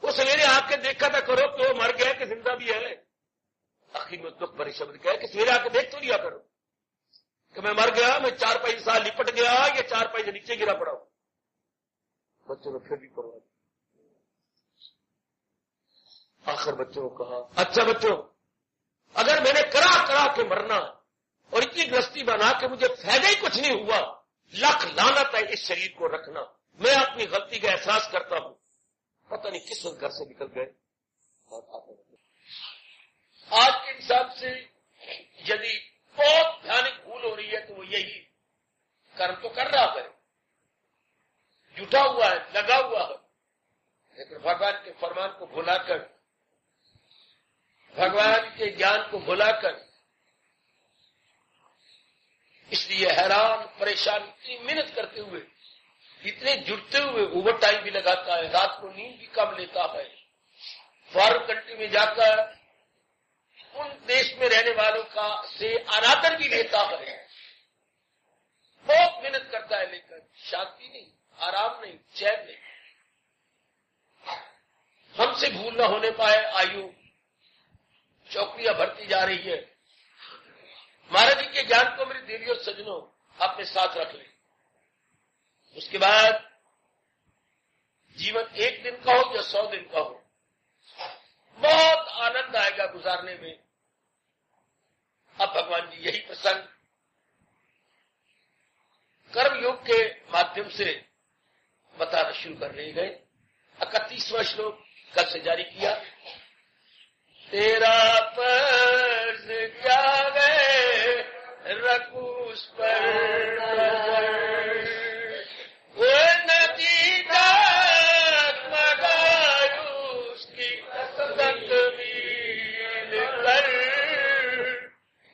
وہ سویرے آ کے دیکھا تھا کرو کہ وہ مر گیا کہ زندہ بھی ہے. آخر میں دکھ بھری شبد کہا کہ سویرے آ کے دیکھ تو لیا کرو کہ میں مر گیا, میں 4 سال لپٹ گیا یا 4 سے نیچے گرا پڑا ہوں. بچوں نے پھر بھی کروا دیا. آخر بچوں کو کہا, اچھا بچوں, اگر میں نے کرا کے مرنا اور اتنی گرستی بنا کے مجھے فائدہ ہی کچھ نہیں ہوا, لاکھ لعنت ہے اس شریر کو رکھنا. میں اپنی غلطی کا احساس کرتا ہوں. پتہ نہیں کس وقت گھر سے نکل گئے. آج کے انسان سے یدی بہت بھیانک بھول ہو رہی ہے تو وہ یہی, کرم تو کر رہا ہے, جٹا ہوا ہے, لگا ہوا ہے, لیکن بھگوان کے فرمان کو بھلا کر, بھگوان کے جان کو بھلا کر, اس لیے حیران پریشان, اتنی محنت کرتے ہوئے, اتنے جڑتے ہوئے, اوور ٹائم بھی لگاتا ہے, رات کو نیند بھی کم لیتا ہے, فارن کنٹری میں جا کر ان دیش میں رہنے والوں کا سے انادر بھی لیتا ہے, بہت محنت کرتا ہے, لیکن شانتی نہیں, آرام نہیں, چین نہیں. ہم سے بھول نہ ہونے پائے, آیو چوکریاں بھرتی جا رہی ہے. مہاراج جی کے جان کو میری دیوی اور سجنوں اپنے ساتھ رکھ لیں. اس کے بعد جیون 1 دن کا ہو یا 100 دن کا ہو, بہت آنند آئے گا گزارنے میں. اب بھگوان جی یہی پرسنگ کرم یوگ کے مادھیم سے بتانا شروع کر رہے گئے. 31واں شلوک کل سے جاری کیا. تیرا فرض کیا گئے رکھو اس پر نظر, وہ نتیجہ مگایو اس کی تکمیل کر,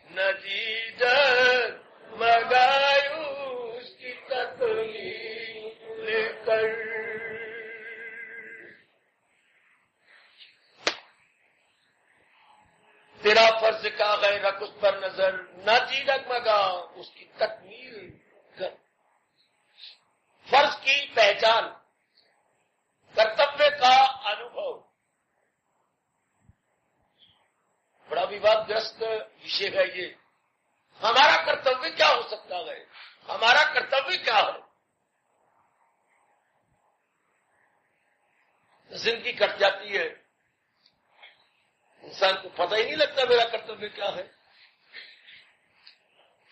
نتیجہ مگایو اس کی تکمیل کر. نظر نہ جی ڈگمگا اس کی تکمیل کر. فرض کی پہچان، کرتویہ کا انوبھو، بڑا ووادگرست وشے ہے یہ. ہمارا کرتویہ کیا ہو سکتا ہے؟ ہمارا کرتویہ کیا ہے؟ زندگی کٹ جاتی ہے، انسان کو پتہ ہی نہیں لگتا میرا کرتویہ کیا ہے.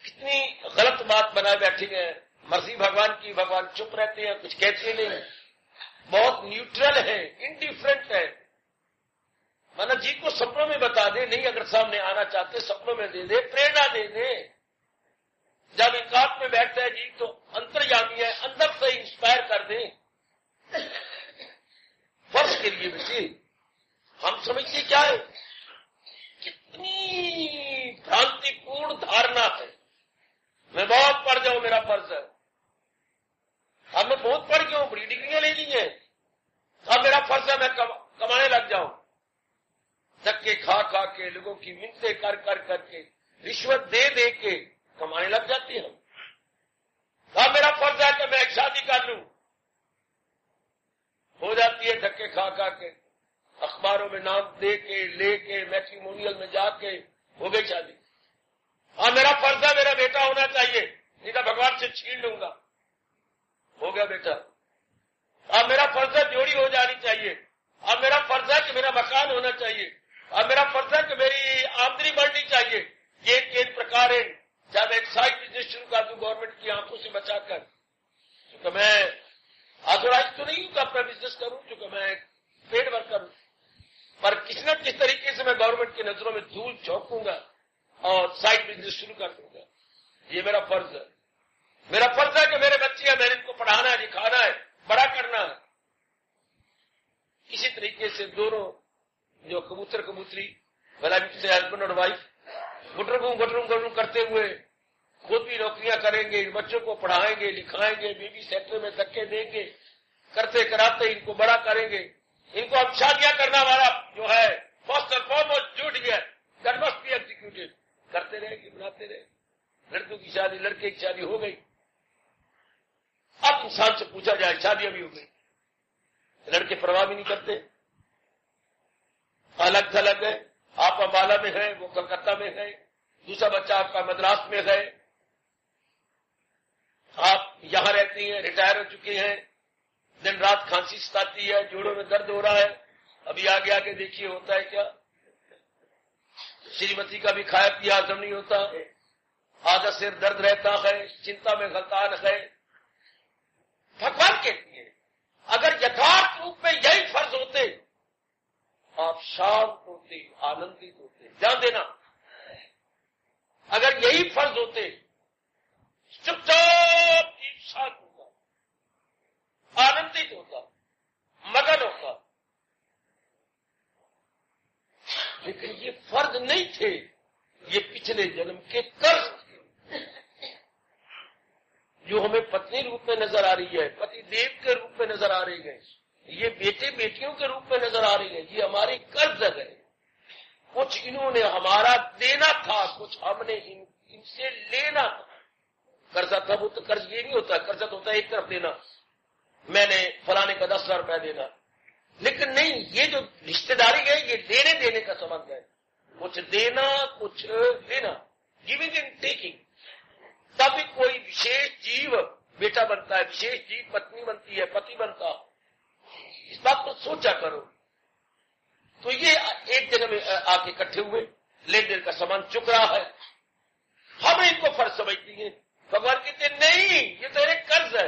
کتنی غلط بات بنائے بیٹھے ہیں، مرضی بھگوان کی، بھگوان چپ رہتے ہیں، کچھ کہتے نہیں، بہت نیوٹرل ہے، انڈیفرنٹ ہے. مانا جی کو سپنوں میں بتا دے، نہیں اگر سامنے آنا چاہتے سپنوں میں دے دے، پریرنا دے دے. جب ایکات میں بیٹھتا ہے جی تو انتریامی ہے، اندر سے انسپائر کر دیں. فرض کے لیے بچے ہم سمجھتے کیا ہے، کتنی بھرانتی پورن دھارنا ہے. میں بہت پڑھ جاؤں میرا فرض ہے، اب میں بہت پڑھ گیا ہوں، بڑی ڈگریاں لے لی ہیں، اب میرا فرض ہے میں کمانے لگ جاؤں. دھکے کھا کھا کے، لوگوں کی منتیں کر کر کر کے، رشوت دے دے کے کمانے لگ جاتے ہیں. اب میرا فرض ہے کہ میں ایک شادی کر لوں، ہو جاتی ہے دھکے کھا کھا کے، اخباروں میں نام دے کے لے کے میٹریمونیل میں جا کے ہو گئی شادی. ہاں میرا فرض ہے میرا بیٹا ہونا چاہیے، نہیں تو بھگوان سے چھین لوں گا. ہو گیا بیٹا. اب میرا فرض ہے جوڑی ہو جانی چاہیے، اب میرا فرض ہے کہ میرا مکان ہونا چاہیے، اب میرا فرض ہے کہ میری آمدنی بڑھنی چاہیے. یہ تین پرکار ہیں. جب ایک سائڈ بزنس شروع کر دوں گورنمنٹ کی آنکھوں سے بچا کر، کیونکہ میں آتھورائز تو نہیں ہوں کہ اپنا بزنس کروں، کیونکہ میں پیڈ ورکر ہوں، پر کسی نہ کس طریقے سے میں گورنمنٹ کی نظروں میں دھول جھونکوں گا اور سائڈ بزنس شروع کر دوں گا. یہ میرا فرض ہے. میرا فرض ہے کہ میرے بچے ہیں، میں نے ان کو پڑھانا ہے، لکھانا ہے، بڑا کرنا ہے. اسی طریقے سے دونوں جو کبوتر کبوتری بھلا سے ہسبینڈ اور وائف گٹروں کرتے ہوئے خود بھی نوکریاں کریں گے، بچوں کو پڑھائیں گے، لکھائیں گے، بیوی سیکٹر میں دھکے دیں گے، کرتے کراتے ان کو بڑا کریں گے. ان کو اب شادیاں کرنا ہمارا جو ہے فرسٹ اینڈ فارموسٹ جھوٹ گیا، دیٹ مسٹ بی ایگزیکیوٹیڈ. کرتے رہے کہ بناتے رہے. لڑکوں کی شادی، لڑکے کی شادی ہو گئی. اب انسان سے پوچھا جائے شادیاں بھی ہو گئی، لڑکے پرواہ بھی نہیں کرتے، الگ تھلگ ہے. آپ امبالہ میں ہیں، وہ کلکتہ میں ہے، دوسرا بچہ آپ کا مدراس میں ہے، آپ یہاں رہتی ہیں، ریٹائر ہو چکے ہیں، دن رات کھانسی ستاتی ہے، جوڑوں میں درد ہو رہا ہے. ابھی آگے آگے دیکھیے ہوتا ہے کیا. شریمتی کا بھی کھایا پیا ہضم نہیں ہوتا، آدھا سر درد رہتا ہے، چنتا میں غلطان ہے. بھگوان کہتی ہے اگر یتھارتھ روپ میں یہی فرض ہوتے آپ شانت ہوتے، آنندت ہوتے. جان دینا، اگر یہی فرض ہوتے چپ چاپ شانت ہوتا، آنندت ہوتا، مگن ہوتا. لیکن یہ فرض نہیں تھے، یہ پچھلے جنم کے قرض تھے جو ہمیں پتنی روپ میں نظر آ رہی ہے، پتی دیو کے روپ میں نظر آ رہی ہے، یہ بیٹے بیٹیوں کے روپ میں نظر آ رہی ہے. یہ ہماری قرض ہے. کچھ انہوں نے ہمارا دینا تھا، کچھ ہم نے ان سے لینا تھا. قرضہ تھا وہ تو قرض یہ نہیں ہوتا، قرضہ تو ہوتا ہے ایک طرف دینا، میں نے فلانے کا 10,000 روپیہ دینا. لیکن نہیں، یہ جو رشتہ داری ہے یہ لینے دینے کا سبب ہے. کچھ دینا کچھ لینا، گیونگ اینڈ ٹیکنگ. تب کوئی وشیش جیو بیٹا بنتا ہے، وشیش جیو پتنی بنتی ہے، پتی بنتا. اس بات کو سوچا کرو. تو یہ ایک جگہ میں آ کے اکٹھے ہوئے، لین دین کا سامان چک رہا ہے. ہم ان کو فرض سمجھتی ہیں. بھگوان کہتے ہیں نہیں، یہ تو ایک قرض ہے.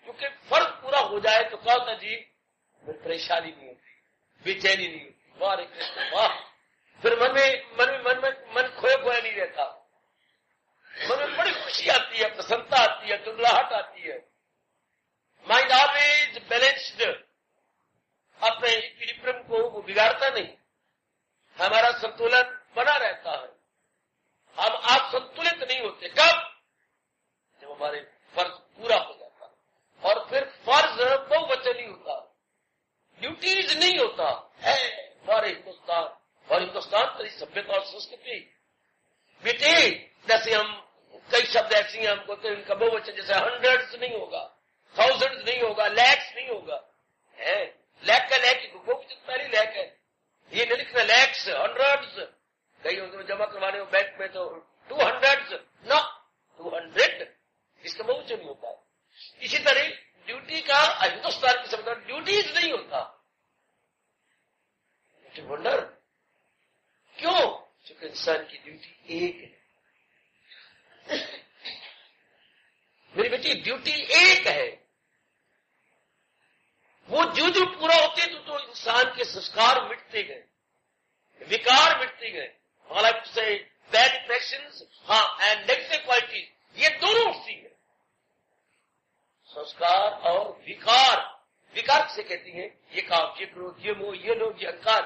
کیونکہ فرض پورا ہو جائے تو کیا ہوتا جی، پریشانی نہیں ہوتی، بے چینی نہیں ہوتی. واہ، پھر من کھوئے کھوئے نہیں رہتا. من میں بڑی خوشی آتی ہے، پسندتا آتی ہے، ٹنڈلاہٹ آتی ہے. مائنڈ آلویز بیلنسڈ، اپنے ایکویلیبریم کو وہ بگاڑتا نہیں، ہمارا سنتولن بنا رہتا ہے. ہم آپ سنتولت نہیں ہوتے کب؟ جب ہمارے فرض پورا ہو جاتا. اور پھر فرض بہو وچن نہیں ہوتا، ڈیوٹیز نہیں ہوتا ہے. ہمارے ہندوستان اور ہندوستان کی سبھیتا اور سنسکرتی مٹے. جیسے ہم کئی شبد ایسے ہیں ہم کو تو ان کا بہووچن جیسے ہنڈریڈز نہیں ہوگا, تھاؤزینڈز نہیں ہوگا, لیکس نہیں ہوگا. لیک کا لیک بہووچن پہلی لیک ہے, یہ نہیں لکھنا لیکس ہنڈریڈز. کئی میں جمع کروانے ہو بینک میں تو 200 نہ 200 اس کا بہووچن نہیں ہوتا ہے. اسی طرح ڈیوٹی کا ہندوستان کی سمجھ ڈیوٹیز نہیں ہوتا. ونڈر کیوں؟ چونکہ انسان کی ڈیوٹی ایک ہے. میری بیٹی ڈیوٹی ایک ہے. وہ جو پورا ہوتے تو انسان کے سنسکار مٹتے گئے, وکار مٹتے گئے, حالانکہ سے بیڈ امپریشنز ہاں اینڈ نیگیٹو کوالٹیز یہ دونوں اٹھتی ہیں. سنسکار اور وکار. وکار کسے کہتی ہیں؟ یہ کام, یہ کرو, یہ منہ, یہ لوگ, یہ انکار,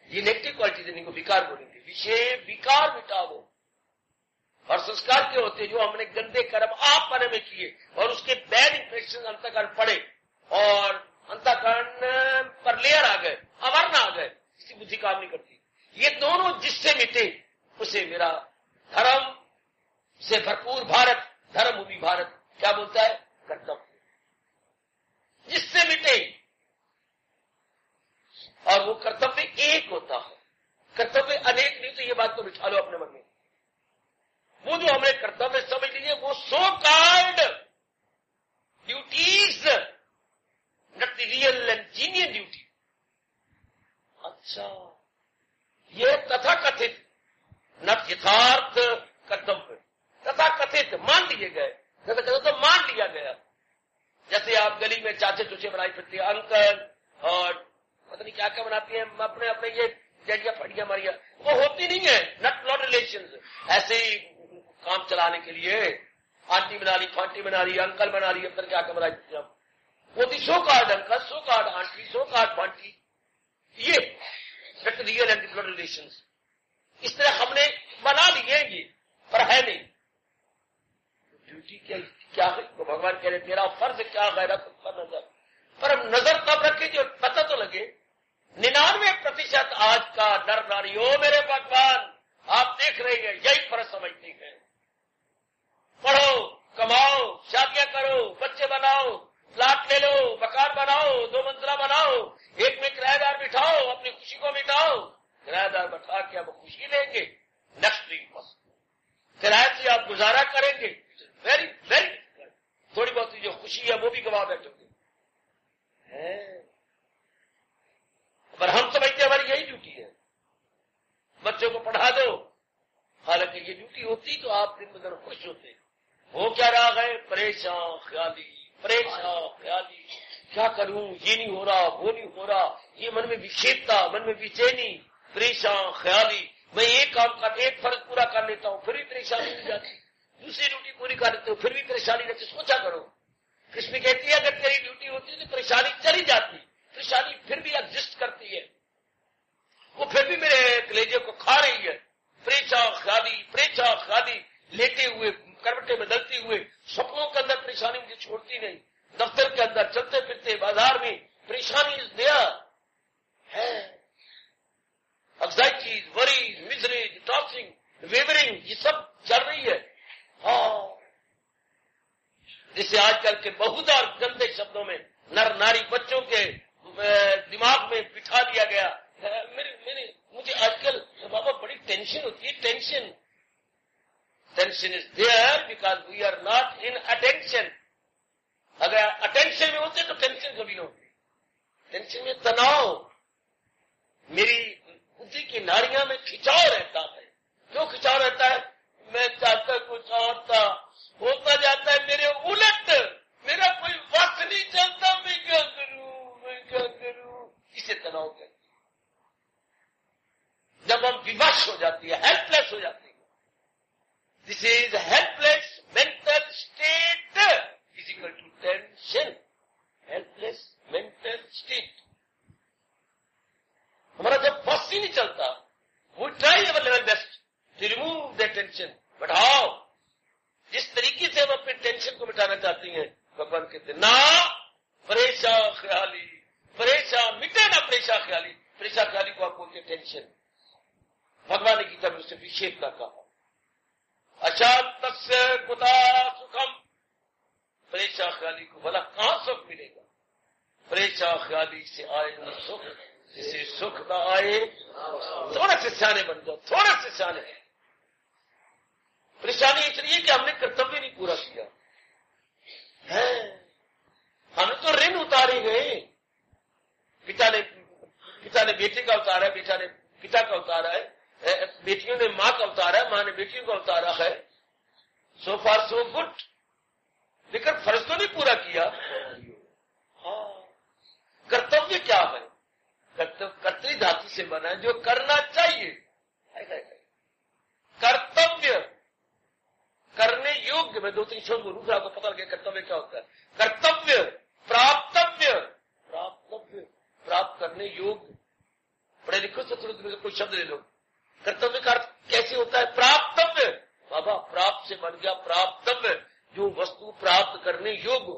یہ نیگیٹو کوالٹیز ان کو وکار بولیں گے. وکار مٹاو. اور سنسکار کے ہوتے جو ہم نے گندے کرم آپ پانے میں کیے اور اس کے بیڈ امپریشن انتکرن پڑے اور انتکرن پر لیئر آ گئے, آورن آ گئے, کسی بدھی کام نہیں کرتی. یہ دونوں جس سے مٹے اسے میرا دھرم سے بھرپور بھارت, دھرم بھومی بھارت کیا بولتا ہے؟ کرتویہ. جس سے مٹے, اور وہ کرتویہ ایک ہوتا ہے. کرتویہ انیک نہیں, تو یہ بات تو بٹھا لو اپنے من میں. وہ جو ہم نے کرتویہ سمجھ لیجیے وہ so called duties, not the real and genuine duty. اچھا, یہ تتھا کتھت نٹ یتھارتھ کرتویہ, تتھا کتھت مان لیے گئے, تو مان لیا گیا. جیسے آپ گلی میں چاچے چوچے بنائی پھرتی ہیں, انکل اور پتہ نہیں کیا کیا بناتی ہیں اپنے اپنے, یہ جیڈیا پھڑیاں ماریا, وہ ہوتی نہیں ہے. نٹ بلڈ ریلیشنز ایسے ہی کام چلانے کے لیے آنٹی بنا لی, پھانٹی بنا لی, انکل بنا لی, اب کیا کیا بنائی پھرتی ہیں. وہ بھی سو کارڈ انکل, سو کارڈ آنٹی, سو کارڈ پھانٹی, یہ نٹ ریئل اینڈ بلڈ ریلیشنز. اس طرح ہم نے بنا لیے یہ, پر ہے نہیں. ڈیوٹی کیا ہے؟ تو بھگوان کہہ رہے تیرا فرض کیا غیرت پر نظر, پر ہم نظر تب رکھے جو پتہ تو لگے. 99% آج کا نر ناری ہو میرے بھگوان آپ دیکھ رہے ہیں یہی فرض سمجھتے ہیں. پڑھو, کماؤ, شادیاں کرو, بچے بناؤ, پلاٹ لے لو, مکان بناؤ, 2 منزلہ بناؤ, ایک میں کرایہ دار بٹھاؤ, اپنی خوشی کو مٹاؤ. کرایہ دار بٹھا کے اب خوشی لیں گے, نیکسٹ ویک بس کرایہ سے آپ گزارا کریں گے. ویری ویری تھوڑی بہت جو خوشی ہے وہ بھی گوا بیٹھو گے. پر ہم سمجھتے ہماری یہی ڈیوٹی ہے, بچوں کو پڑھا دو. حالانکہ یہ ڈیوٹی ہوتی تو آپ دن بدن خوش ہوتے. وہ کیا راگ ہے؟ پریشان خیالی, پریشان خیالی, کیا کروں, یہ نہیں ہو رہا, وہ نہیں ہو رہا, یہ من میں وشیپتا, من میں بے چینی, پریشان خیالی. میں ایک کام کا ایک فرض پورا کر لیتا ہوں پھر بھی پریشانی ہو جاتی, دوسری ڈیوٹی پوری کر لیتے ہو پھر بھی پریشانی رہتی. سوچا کرو, کس میں کہتی ہے اگر تیری ڈیوٹی ہوتی تو پریشانی چلی جاتی, پریشانی پھر بھی ایگزسٹ کرتی ہے, وہ پھر بھی میرے کلیجے کو کھا رہی ہے. پریشان خیالی, پریشان خیالی, لیٹے ہوئے, کروٹیں بدلتی ہوئے, سپنوں کے اندر پریشانی مجھے چھوڑتی نہیں. دفتر کے اندر چلتے پھرتے, بازار میں پریشانی از دیئر ہے. Anxieties, worries, miseries, tossing, wavering, یہ سب چل رہی ہے. ہاں, جسے آج کل کے بہت اور گندے شبدوں میں نر ناری بچوں کے دماغ میں بٹھا دیا گیا. مجھے آج کل بابا بڑی ٹینشن ہوتی ہے. Tension is there because we are not in attention. اگر اٹینشن میں ہوتے تو ٹینشن کبھی نہ ہوتی. ٹینشن میں تناؤ, میری بدھی کی ناڑیاں میں کھچاؤ رہتا ہے. کیوں کھچاؤ رہتا ہے؟ میں چاہتا کچھ اور تھا, ہوتا جاتا ہے میرے الٹ, میرا کوئی وقت نہیں چلتا, میں کیا کروں, اسے تناؤ کہتے ہیں. جب ہم ووش ہو جاتی ہے, ہیلپ لیس ہو جاتی ہے. This is helpless mental state is equal to tension. Helpless mental state. ہمارا جب بس ہی نہیں چلتا, we try our level best to remove the tension, but how, جس طریقے سے ہم اپنی ٹینشن کو مٹانا چاہتے ہیں بھگوان کہتے ہیں نہ پریشان خیالی, پریشان مٹے نہ پریشان خیالی. پریشان خیالی کو آپ بولتے ٹینشن. بھگوان نے کی طرف سے وشیپتا کہا. اشانت سے کتا سکھم، پریشان خیالی کو بھلا کہاں سکھ ملے گا؟ پریشان خیالی سے آئے نہ سکھ، جسے سکھ نہ آئے تھوڑا سے سیانے بن جاؤ، تھوڑا سے سیانے۔ پریشانی اس لیے کہ ہم نے کرتویہ نہیں پورا کیا ہے، ہم نے تو رن اتارے گئے۔ پتا نے بیٹے کا اتارا ہے، بیٹا نے پتا کا اتارا ہے، بیٹیوں نے ماں کا اتارا ہے، ماں نے بیٹیوں کا اتارا ہے۔ سو فار سو گڈ، لیکن فرض تو نہیں پورا کیا۔ ہاں، کرتویہ کیا ہے؟ کرتری دھاتو سے بنا ہے، جو کرنا چاہیے۔ کرتویہ کرنے یوگیہ، میں دو تین شبد بولوں گا آپ کو پتا لگے کرتویہ کیا ہوتا ہے۔ کرتویہ، پراپتویہ، پراپتویہ پراپت کرنے یوگیہ، پڑھے لکھو سے کوئی شبد لے لو۔ کرتویہ کا ارتھ کیسے ہوتا ہے؟ پراپتویہ، بابا پراپت سے بن گیا پراپتویہ، جو وستو پراپت کرنے یوگ ہو۔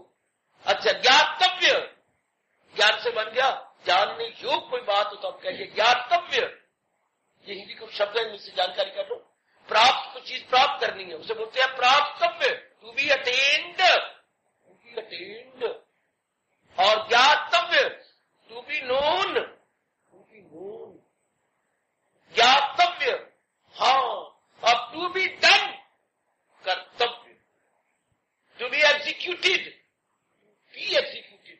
اچھا، جاتویہ، جان سے بن گیا جاننے یوگ کوئی بات ہو تو آپ کہیے جاتویہ، یہ ہندی کو شبد ہے، ان سے جانکاری کر لو۔ پراپت کو چیز پراپت کرنی ہے، اسے بولتے ہیں پراپتویہ، to be attained, to be attained. اور جاتویہ، to be known, to be known. جاتویہ، ہاں، اب ٹو بی ڈن، کرتویہ، to be executed, be executed.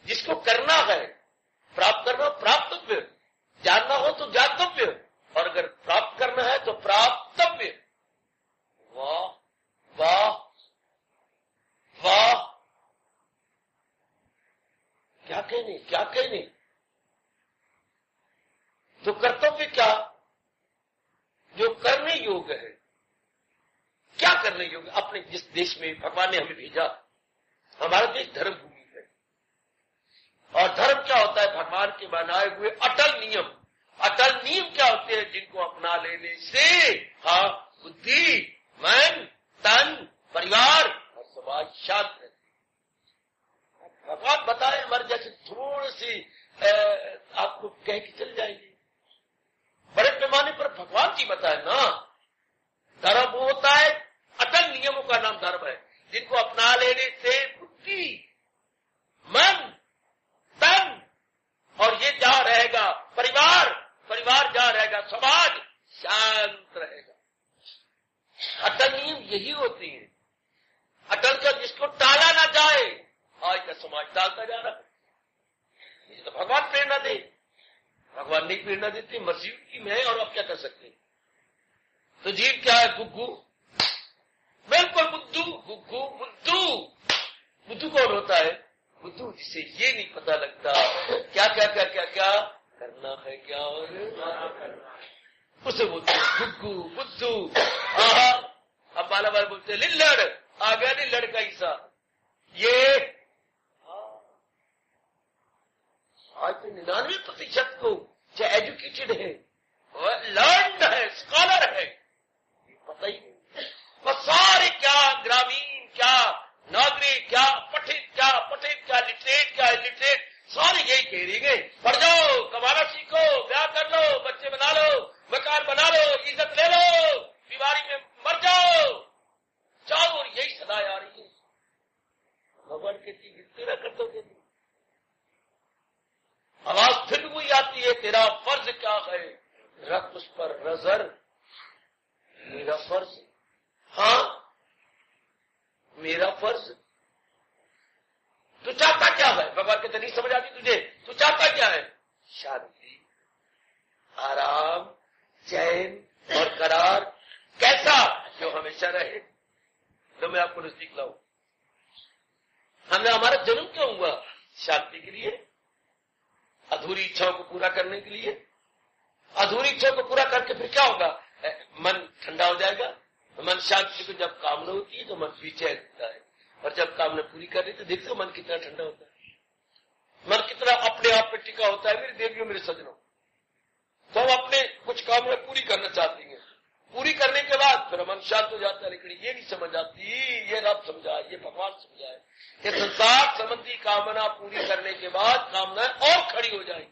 جس کو کرنا ہے، پراپت کرنا پراپتویہ، جاننا ہو تو جاتویہ، اور اگر پراپت کرنا ہے تو پراپتویہ۔ واہ واہ واہ، کیا کہنے، کیا کہنے۔ تو کرتویہ کیا؟ جو کرنے یوگ ہے۔ کیا کرنے یوگ؟ اپنے جس دیش میں بھگوان نے ہمیں بھیجا، ہمارا دیش دھرم بھومی ہے، اور دھرم کیا ہوتا ہے؟ بھگوان کے بنائے ہوئے اٹل نیم۔ اٹل نیم کیا ہوتے ہیں؟ جن کو اپنا لینے سے ہاں بدھی، من، تن، پریوار اور سماج شانت رہتے۔ بھگوان بتائے ہمارے جیسے تھوڑی سی آپ کو کہہ کے چل جائے گی، بڑے پیمانے پر بھگوان کی بتائے نا۔ دھرم ہوتا ہے، اٹل نیموں کا نام دھرم ہے، جن کو اپنا لینے سے بدھی، من، تن اور یہ جہاں رہے گا پریوار، پریوار جہاں رہے گا سماج شانت رہے گا۔ اٹل نیم یہی ہوتی ہے، اٹل کا جس کو ٹالا نہ جائے۔ آج کا سماج ٹالتا جا رہا ہے، یہ تو بھگوان پریرنا دے، بھگوان نہیں پریرنا دیتی، مرضی کی میں، اور اب کیا کر سکتے ہیں۔ تو جیو کیا ہے؟ گگو، بالکل بدھو، گگو بدھو۔ بدھو کون ہوتا ہے؟ بدھو جسے یہ نہیں پتا لگتا کیا کیا کیا کیا کیا کرنا ہے، کیا اور اسے بولتے ہیں گگو بدھو۔ اب بالا بال بولتے ہیں للڑ، آ گیا للڑ کا حصہ۔ یہ آج تو 99% کو جو ایجوکیٹڈ ہے، لرنڈ ہے، اسکالر ہے، یہ پتہ ہی نہیں۔ وہ سارے کیا گرامین، کیا ناگرک، کیا پٹھت، کیا لٹریٹ، کیا الٹریٹ، سارے یہی کہہ رہی گئے پڑھ جاؤ، کمانا سیکھو، بیاہ کر لو، بچے بنا لو، مکان بنا لو، عزت لے لو، بیماری میں مر جاؤ، چاروں اور یہی صدایں آ رہی ہے۔ بھگوان کہتی ہے تیرا کرتویہ نہیں۔ آواز پھر وہی آتی ہے، تیرا فرض کیا ہے؟ رکھ اس پر نظر، میرا فرض، ہاں میرا فرض۔ تو چاہتا کیا ہے؟ بھگوان کہتے نہیں سمجھ آتی تجھے، تو چاہتا کیا ہے؟ شانتی، آرام، چین اور قرار۔ کیسا؟ جو ہمیشہ رہے۔ تو میں آپ کو نزدیک لاؤں، ہمارا جنم کیوں ہوا؟ شانتی کے لیے، ادھوری اچھاؤں کو پورا کرنے کے لیے۔ ادھوری اچھاؤں کو پورا کر کے پھر کیا ہوگا؟ من ٹھنڈا ہو جائے گا۔ من شانتی کو جب کامنا ہوتی ہے تو من پیچھے ہوتا ہے، اور جب کامنا پوری کر رہی تو دیکھتے ہو من کتنا ٹھنڈا ہوتا ہے، من کتنا اپنے آپ پہ ٹکا ہوتا ہے۔ میری دیویوں، میرے سجنوں، تو ہم اپنے کچھ کامنا پوری کرنا چاہتے ہیں، پوری کرنے کے بعد پھر من شانت ہو جاتا ہے، لیکن یہ نہیں سمجھ آتی، یہ رب سمجھا، یہ بھگوان سمجھا ہے کہ سنسار سمبندی کامنا پوری کرنے کے بعد کامنا اور کھڑی ہو جائیں گی۔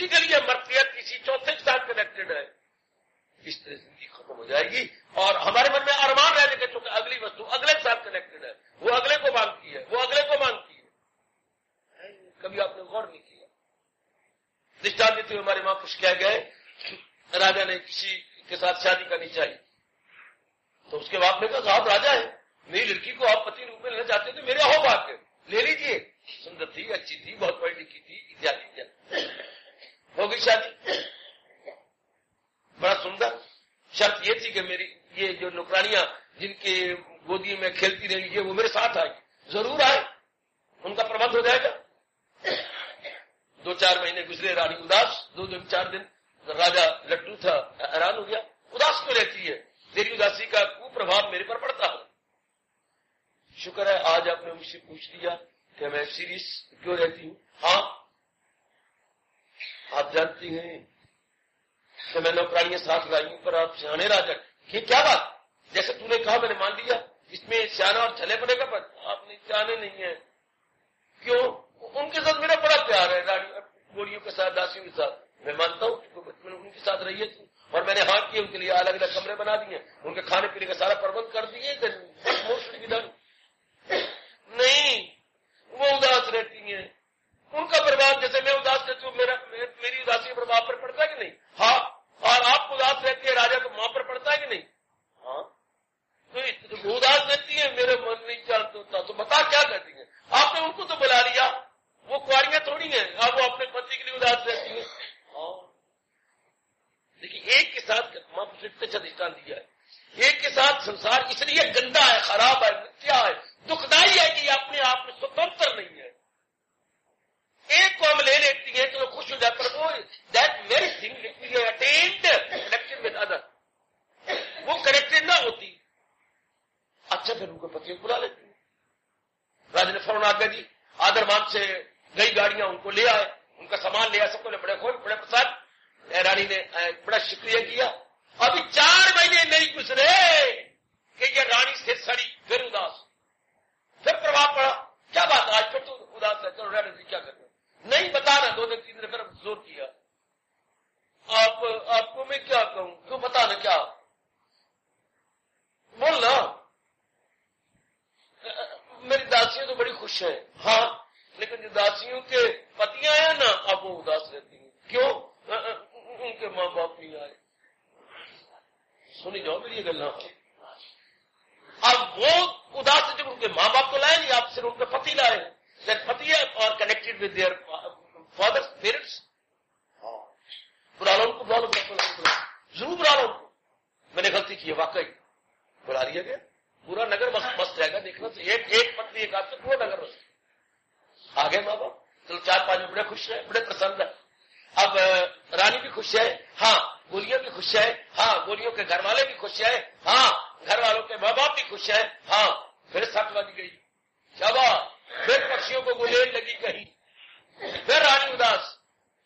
اسی کے لیے مرتی ہے، کسی چوتھے کے ساتھ کنیکٹڈ ہے. اس طرح زندگی ختم ہو جائے گی اور ہمارے من میں ارمان رہنے کے چونکہ اگلی وستو اگلے کے ساتھ کنیکٹڈ ہے، وہ اگلے کو مانگتی ہے، وہ اگلے کو مانگتی ہے. کبھی آپ نے غور نہیں کیا؟ دشتان دیتے ہوئے ہمارے ماں کچھ کہہ گئے، راجا نے کسی کے ساتھ شادی کرنی چاہیے تو اس کے باپ نے کہا صاحب راجا ہے، میری لڑکی کو آپ پتی روپ میں لینا چاہتے تو میرے ہو بات لے لیجیے، سندر تھی، اچھی تھی، بہت پڑھی لکھی تھی، اتیادی. ہو گئی شادی، بڑا سندر. شرط یہ تھی کہ میری یہ جو نوکرانیاں جن کے گودی میں کھیلتی رہیں گی وہ میرے ساتھ آئے گی، ضرور آئے، ان کا پربند ہو جائے گا. 2-4 مہینے گزرے، رانی اداس، 2 دن 4 دن. راجا لٹو تھا، حیران ہو گیا، اداس کیوں رہتی ہے؟ تیری اداسی کا کو پربھاؤ میرے پر پڑتا ہے. شکر ہے آج آپ نے مجھ سے پوچھ لیا کہ میں سیریس کیوں رہتی ہوں. ہاں آپ جانتی ہیں کہ میں نوکرانیاں ساتھ لائی ہوں پر آپ سیانے راجا. یہ کیا بات؟ جیسے تو نے کہا میں نے مان لیا، اس میں سیانا اور چھلے پڑے گا، پر آپ نے سیانے نہیں ہیں. کیوں؟ ان کے ساتھ میرا بڑا پیار ہے، گوڑیوں کے ساتھ، داسیوں کے ساتھ. میں مانتا ہوں کہ بچپن ان کے ساتھ رہی ہے اور میں نے ہاں کیے، ان کے لیے الگ الگ کمرے بنا دیے، ان کے کھانے پینے کا سارا پربند کر دیے. نہیں، وہ اداس رہتی ہیں، ان کا پربھاؤ جیسے میں اداس رہتی ہوں میری اداسی پربھاؤ پر پڑتا ہے کہ نہیں؟ ہاں. اور آپ کو اداس رہتی ہے راجا کو ماں پر پڑتا ہے کہ نہیں؟ ہاں. تو اداس رہتی ہے، میرے من نہیں چلتا تو بتا کیا کہتی ہیں؟ آپ نے ان کو تو بلا لیا، وہ کواریاں تھوڑی ہیں، آپ وہ اپنے پتی کے لیے اداس رہتی ہیں. دیکھیے ایک کے ساتھ ماں کو دشتان دیا ہے، ایک کے ساتھ سنسار اس لیے گندا ہے، خراب ہے، کیا ہے، دکھ دائی ہے کہ یہ اپنے آپ میں سوتنتر نہیں ہے. ایک کو ہم لے لیتی ہیں تو خوش ہو جائے، پر وہ that very thing attend connected with other, وہ کنیکٹڈ نہ ہوتی. اچھا پھر ان کو پتی بلا لیتی ہیں. راجا نے فوراً آگے دی، آدر مان سے گئی گاڑیاں ان کو لے آئے، ان کا سامان لے آئے، سب کو بڑے خوش، بڑے پسند. رانی نے بڑا شکریہ کیا. ابھی 4 مہینے نہیں گزرے کہ یہ رانی سے سڑی، پھر اداس، پھر پربھاؤ پڑا. کیا بات آج پھر تو اداس ہے، چلو رہنے کیا کرنا، نہیں بتانا. 2 دن 3 دن پھر زور کیا. آپ کو میں کیا کہوں، کیوں بتانا، کیا بولنا. میری داسیاں تو بڑی خوش ہیں. ہاں لیکن جو داسیوں کے پتیاں ہیں نا اب وہ اداس رہتی ہیں. کیوں؟ ان کے ماں باپ نہیں آئے. سنی جاؤ میری یہ گل. اب وہ اداس جب ان کے ماں باپ کو لائے نہیں، آپ صرف ان کے پتی لائے. پتی ہے اور connected with their father parents. بلا لو ان کو، بلا لو، ضرور بلا لو ان کو. میں نے غلطی کی ہے واقعی، بلا لیا گیا. پورا نگر مست رہے گا. دیکھنا تو ایک پتنی ایک آپ سے پورا نگر مست. آگے ماں باپ چلو 4-5 میں بڑے خوش رہے، بڑے پسند ہے. اب رانی بھی خوش ہے، ہاں گولیاں بھی خوش ہے، ہاں گولیوں کے گھر والے بھی خوش ہیں، ہاں گھر والوں کے ماں باپ بھی خوش ہیں. ہاں پھر سٹ والی گئی، شاباش. پھر پکشیوں کو گلیل لگی کہیں، پھر رانی اداس.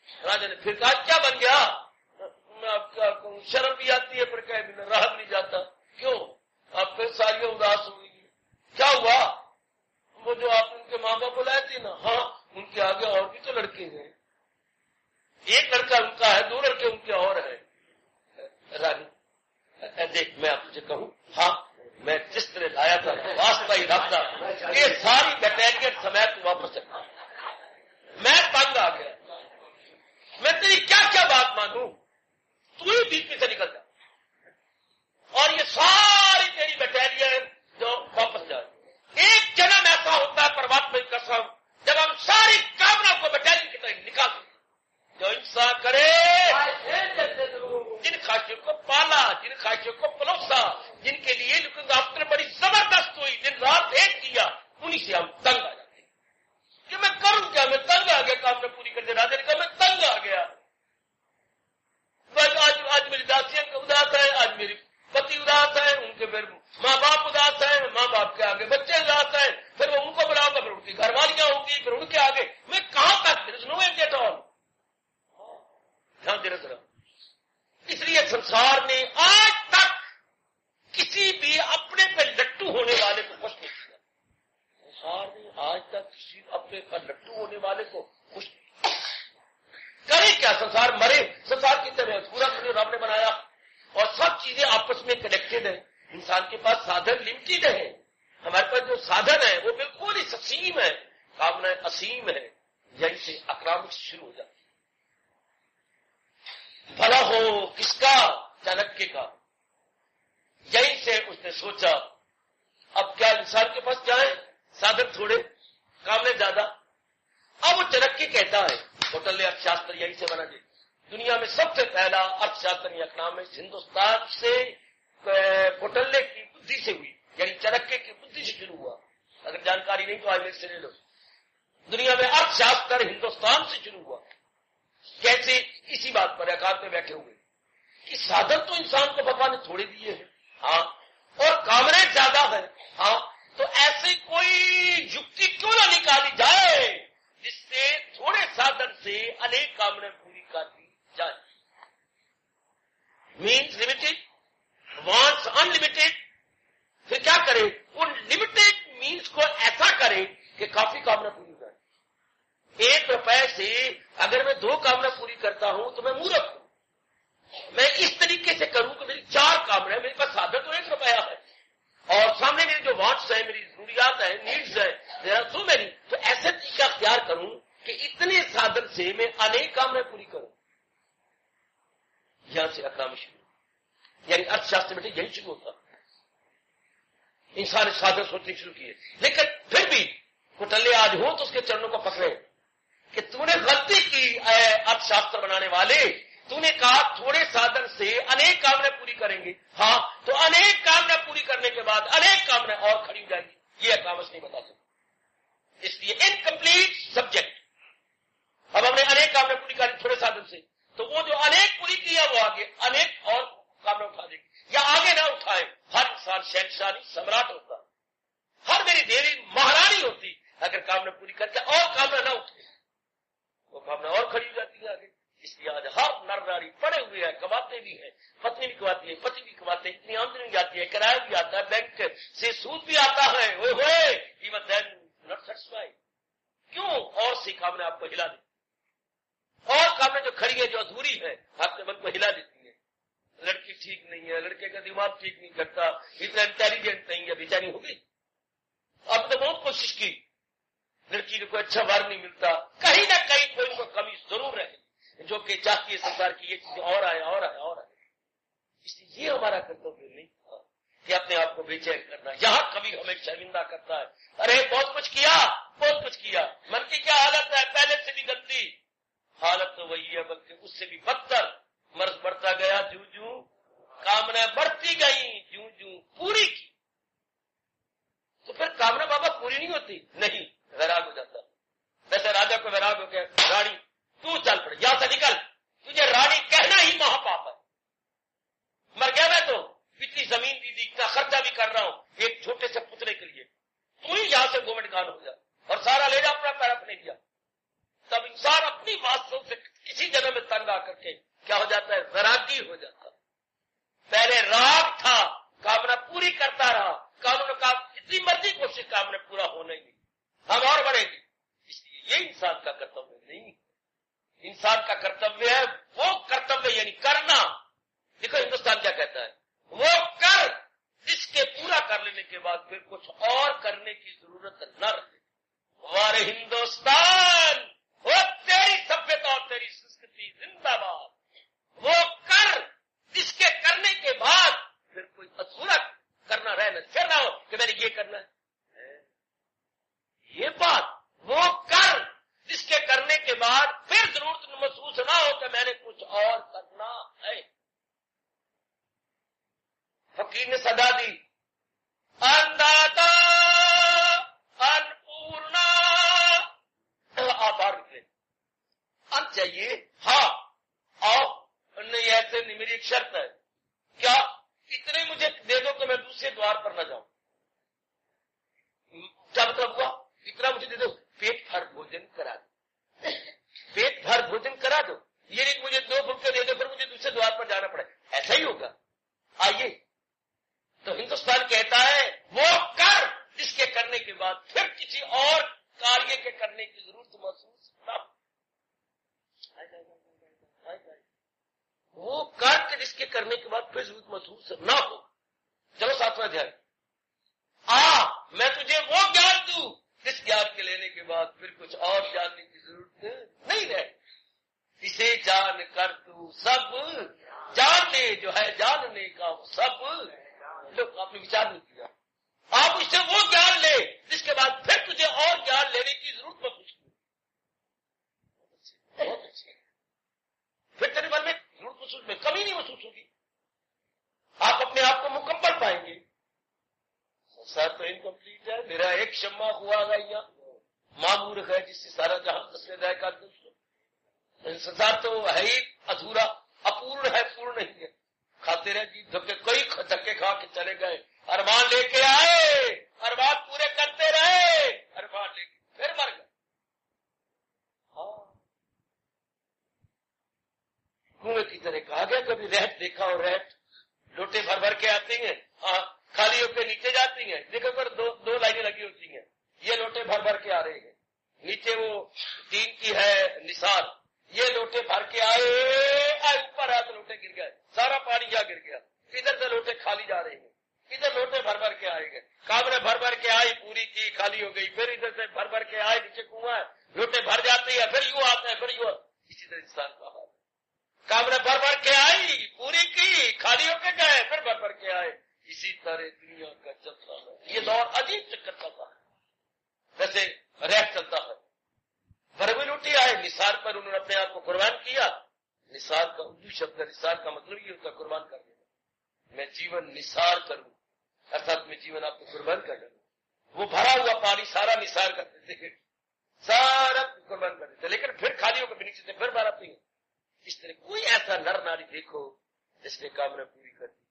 راجا نے پھر کہا کیا بن گیا؟ میں آپ کیا کہوں، شرم بھی آتی ہے، پھر کہ رہا نہیں جاتا. کیوں؟ اب پھر ساری اداس ہو گئی. کیا ہوا؟ وہ جو آپ ان کے ماں باپ بلائے تھے نا، ہاں ان کے آگے اور بھی تو لڑکے ہیں. ایک لڑکا ان کا ہے، 2 لڑکے ان کے اور ہیں. رانی دیکھ میں آپ مجھے کہوں، ہاں میں جس طرح لایا تھا واسطہ ہی رابطہ یہ ساری بٹالین سمیت واپس رکھا. میں تنگ آ گیا، میں تیری کیا کیا بات مانوں، تو ہی بیچ میں سے نکل جا اور یہ ساری تیری بٹالین جو واپس جائے. ایک جنم ایسا ہوتا ہے پرماتما کی قسم جب ہم ساری کامنا کو بٹالین کی طرح نکال دیں. جو انسان کرے، جن خواہشوں کو پالا، جن خواہشوں کو پلوسا، جن کے لیے لیکن ڈاکٹر بڑی زبردست ہوئی، دن رات ایک کیا، انہی سے ہم تنگ آ جاتے ہیں کہ میں کروں کیا، میں تنگ آ گیا. کام میں پوری کر دے راجا نے کہا میں تنگ آ گیا. آج میری داسیاں اداس ہے، آج میری پتی اداس ہے، ان کے پھر ماں باپ اداس ہیں، ماں باپ کے آگے بچے اداس ہیں، پھر وہ ان کو بلاؤں گا، پھر ان کی گھر والیاں ہوں گی، پھر ان کے آگے میں کہاں تک. دیر از نو اینڈ ایٹ آل. سسٹم ہے پورا رب نے بنایا اور سب چیزیں آپس میں کنیکٹڈ ہیں. انسان کے پاس سادھن لمیٹڈ ہے. ہمارے پاس جو سادھن ہے وہ بالکل ہی سسیم ہے, کامنا اسیم ہے. یہیں سے اکرام شروع ہو جاتی ہے. بھلا ہو کس کا؟ چانکیہ کا. یہیں سے اس نے سوچا اب کیا انسان کے پاس کیا ہے؟ سادھن تھوڑے, کامنے زیادہ. اب وہ چانکیہ کہتا ہے کوٹلیہ ارتھ شاستر یہیں سے بنا. دنیا میں سب سے پہلا ارتھ شاستر اکنامکس ہندوستان سے کوٹلیہ کی بدھی سے ہوئی, یعنی چانکیہ کی بدھی سے شروع ہوا. اگر جانکاری نہیں تو آج میرے سے لے لو. دنیا میں ارتھ شاستر ہندوستان سے شروع ہوا. کیسے؟ اسی بات پر اکاد میں بیٹھے ہوئے کہ سادھن تو انسان کو بھگوان نے تھوڑے دیے ہیں, ہاں, اور کامنے زیادہ ہیں, ہاں, تو ایسی کوئی یکتی کیوں نہ نکالی جائے جس سے تھوڑے سادھن سے انیک کامنے پوری کر دی جائے. Means limited, wants unlimited. پھر کیا کرے؟ ان لمیٹڈ مینس کو ایسا کرے کہ کافی کامنا پوری ہو جائے. 1 روپے سے اگر میں 2 کامنا پوری کرتا ہوں تو میں مورخ ہوں. میں اس طریقے سے کروں کہ میری 4 کامنا, میرے پاس سادھن تو 1 روپیہ ہے اور سامنے میری جو وانٹس ہیں, میری ضروریات ہیں, نیڈز ہیں, سو میری, تو ایسے طریقہ اختیار کروں کہ اتنے سادھن سے میں انیک کامنا پوری کروں. یہاں سے اکرام شروع, یعنی ارتھ شاستر بیٹے یہی شروع ہوتا. انسان سادھن سوچنے شروع کیے, لیکن پھر بھی کوٹلیہ آج ہو تو اس کے چرنوں کو پکڑے کہ تو نے غلطی کی ارتھ شاستر بنانے والے. تو نے کہا تھوڑے سادھن سے انیک کامنا پوری کریں گے, ہاں, تو انیک کامنا پوری کرنے کے بعد انیک کامنا اور کھڑی ہو جائیں گی. یہ اکامش نہیں بتا سکتا, اس لیے انکمپلیٹ سبجیکٹ. اب ہم نے انیک کامنا پوری کری تھوڑے سادھن سے, تو وہ جو انیک پوری کیا وہ آگے انیک اور کامنا اٹھا دے گی یا آگے نہ اٹھائے. ہر انسان شہنشاہ سمراٹ ہوتا, ہر میری دیوی مہارانی ہوتی. اگر کامنا پوری کر کے اور کامنا نہ اٹھے وہ کامنا اور کھڑی ہو جاتی ہے آگے. اس لیے آج ہر نر ناری پڑے ہوئے ہیں, کماتے بھی ہیں, پتنی بھی کماتی ہے, پتی بھی کماتے ہیں, اتنی آمدنی بھی آتی ہے, کرایہ بھی آتا ہے, بینک سے سود بھی آتا ہے. Even then not satisfy. کیوں؟ اور سی کامنا آپ کو ہلا دیتی, اور کامنا جو کھڑی ہے, جو ادھوری ہے, آپ کے من کو ہلا دیتی ہے. لڑکی ٹھیک نہیں ہے, لڑکے کا دماغ ٹھیک نہیں کرتا, اتنا انٹیلیجنٹ نہیں ہے, بیچاری ہو گئی. اب تو بہت کوشش کی, لڑکی کو کوئی اچھا وار نہیں ملتا, کہیں نہ کہیں کوئی ان کو کمی ضرور رہے جو کہ چاہتی ہے سنسار کی یہ چیزیں اور آئے اور آئے اور آئے. اس لیے یہ ہمارا کرتویہ نہیں تھا کہ اپنے آپ کو بے چین کرنا. یہاں کبھی ہمیں شرمندہ کرتا ہے, ارے بہت کچھ کیا, بہت کچھ کیا. من کی کیا حالت ہے؟ پہلے سے بھی گندی حالت تو وہی ہے, بلکہ اس سے بھی بدتر. مرض بڑھتا گیا, جوں جوں کامنا بڑھتی گئی, جوں جوں پوری کی. تو پھر کامنا بابا پوری نہیں ہوتی, نہیں, ویراگ ہو جاتا. ویسے راجا کو ویراگ ہو گیا, رانی تو چل پڑے, یہاں سے نکل, تجھے رانی کہنا ہی مہا پاپ ہے. مر گیا میں تو اتنی زمین دی دی, اتنا خرچہ بھی کر رہا ہوں ایک چھوٹے سے پتلے کے لیے, تو ہی یہاں سے گورنمنٹ گان ہو جا اور سارا لے جا, اپنا پیر اپنے دیا. تب انسان اپنی باتوں سے کسی جگہ میں تنگ آ کر کے کیا ہو جاتا ہے؟ ویراگی ہو جاتا. پہلے راگ تھا, کامنا پوری کرتا رہا, کامنا کا جتنی مرضی کوشش کامنا پورا ہونے گی, ہم اور بڑھیں گے. اس لیے یہ انسان کا کرتویہ نہیں. انسان کا کرتویہ ہے وہ کرتویہ یعنی کرنا. دیکھو ہندوستان کیا کہتا ہے, وہ کر جس کے پورا کر لینے کے بعد پھر کچھ اور کرنے کی ضرورت نہ رہے. ہمارے ہندوستان, وہ تیری سبھیتا اور تیری سنسکرتی زندہ باد. وہ کر جس کے کرنے کے بعد پھر کوئی ادھورا کرنا رہنا پھر نہ ہو کہ میں نے یہ کرنا ہے. یہ بات وہ کر جس کے کرنے کے بعد پھر ضرورت محسوس نہ ہو کہ میں نے کچھ اور کرنا ہے. فقیر نے صدا دی, انداتا انپورنا, آبار نکلے, انت چاہیے, ہاں آؤ. نہیں ایسے نہیں, میری ایک شرط ہے, کیا اتنے مجھے دے دو کہ میں دوسرے دوار پر نہ جاؤں. کیا مطلب ہوا؟ اتنا مجھے دے دو, پیٹ بھر بھوجن کرا دو, پیٹ بھر بھوجن کرا دو. یہ نہیں مجھے 2 پھلکے دے دو پھر مجھے دوسرے دوار پر جانا پڑے. ایسا ہی ہوگا. آئیے, تو ہندوستان کہتا ہے وہ کر جس کے کرنے کے بعد پھر کسی اور کاریہ کے کرنے کی ضرورت محسوس نہ. جس کے کرنے کے بعد پھر ضرورت محسوس نہ ہو. چلو 7واں دھیان. میں تجھے وہ گیان دوں جس گیان کے لینے کے بعد پھر کچھ اور جاننے کی ضرورت نہیں رہے. اسے جان کر تو سب جان لے، جو ہے جاننے کا وہ سب. لوگ آپ نے وچار نہیں کیا. آپ اس سے وہ گیان لے جس کے بعد پھر تجھے اور گیان لینے کی ضرورت محسوس نہیں. بہت اچھے. پھر تیرے من میں ضرورت محسوس میں کمی نہیں محسوس ہوگی. آپ اپنے آپ کو مکمل پائیں گے. سر تو انکمپلیٹ ہے. میرا ایک شمع ہوا گا یہاں معمور ہے جس سے سارا جہاں تسلے جائے گا. سنسار تو ہے ہی ادھورا، اپورن ہے، پورن نہیں ہے. کھاتے رہے جی دھکے، کئی دھکے کھا کے چلے گئے. ارمان لے کے آئے، ارمان پورے کرتے رہے، ارمان لے کے پھر مر گئے. کنویں کی طرح کہا گیا کبھی ریت دیکھا اور ریت لوٹے بھر بھر کے آتی ہیں، خالی ہو کے نیچے جاتی ہیں. دیکھو پر دو لائنیں لگی ہوتی ہیں. یہ لوٹے بھر بھر کے آ رہے ہیں، نیچے وہ تین کی ہے نثار. یہ لوٹے بھر کے آئے اوپر آئے تو لوٹے گر گئے، سارا پانی جا گر گیا. ادھر سے لوٹے خالی جا رہے ہیں، ادھر لوٹے بھر بھر کے آئے گئے. کامرے بھر بھر کے آئی، پوری کی خالی ہو گئی. پھر ادھر سے بھر بھر کے آئے، نیچے کنواں ہے، لوٹے بھر جاتے ہیں، پھر یوں آتے ہیں، پھر یوں. اسی طرح انسان کا حال. کامرے بھر بھر کے آئی، پوری کی خالی ہو کے گئے، پھر بھر بھر کے آئے. اسی طرح دنیا کا چلتا ہے. یہ دور عجیب چکر چلتا ہے، جیسے ریت چلتا ہے. بھروی لوٹی آئے، نثار پر انہوں نے اپنے آپ کو قربان کیا. نثار کا اردو شبد ہے، نثار کا مطلب یہ ہوتا ہے قربان کر دینا. میں جیون نثار کروں، ارتھات میں جیون آپ کو قربان کر دوں. وہ بھرا ہوا پانی سارا نثار کر دیتے ہیں، سارا قربان کر دیتے، لیکن پھر خالی ہو کے نیچے سے پھر بھر آتی ہیں. اس طرح کوئی ایسا نر ناری دیکھو جس نے کامنا پوری کر دی،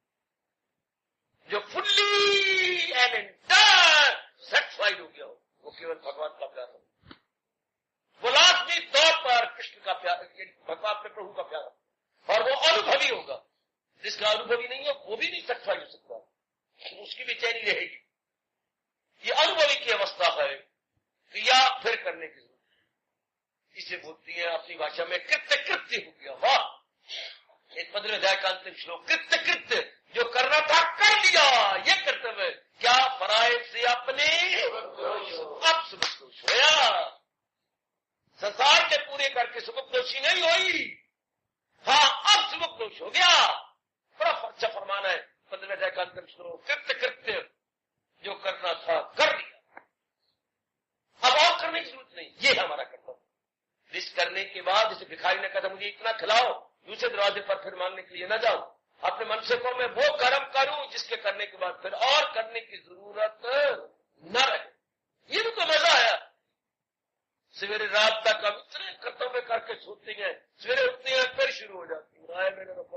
جو فلی اینڈ انٹائر سیٹسفائڈ ہو گیا ہو. وہ کیول بھگوان کا پیارا ہو، وہ لازمی طور پر کرشن کا پیارا، بھگوان اپنے پربھو کا پیارا. اور وہ انوبھوی ہوگا. جس کا انوبھوی نہیں ہے وہ بھی نہیں سیٹسفائی ہو سکتا، اس کی بے چینی رہے گی. یہ انوبھوی کی اوستھا ہے یا پھر کرنے کی ضرورت. اسے بولتی ہیں اپنی بھاشا میں کرتے کرتے ہو گیا. واہ، ایک 15 ادھیائے کا انتم شلوک. کرتے کرتے، جو کرنا تھا کر لیا. یہ کرتے ہوئے کیا فرائض سے اپنے اب سبکدوش ہوا. سنسار کے پورے کر کے سبکدوشی نہیں ہوئی، ہاں اب سبکدوش ہو گیا. بڑا اچھا فرمان ہے 15 ادھیائے کا انتم شلوک. کرتے کرتے جو کرنا تھا کر لیا، اب اور کرنے کی ضرورت نہیں. یہ ہمارا کرتویہ. اس کرنے کے بعد اسے بھکاری نے کہا مجھے اتنا کھلاؤ، دوسرے دروازے پر پھر مانگنے کے لیے نہ جاؤ. اپنے من سے کو میں وہ کرم کروں جس کے کرنے کے بعد پھر اور کرنے کی ضرورت نہ رہے. یہ بھی تو مزہ آیا. سویرے رات تک ہم اتنے کرتویہ کر کے سوتے ہیں، سویرے اٹھتے ہیں پھر شروع ہو جاتی ہیں. آئے میرے رب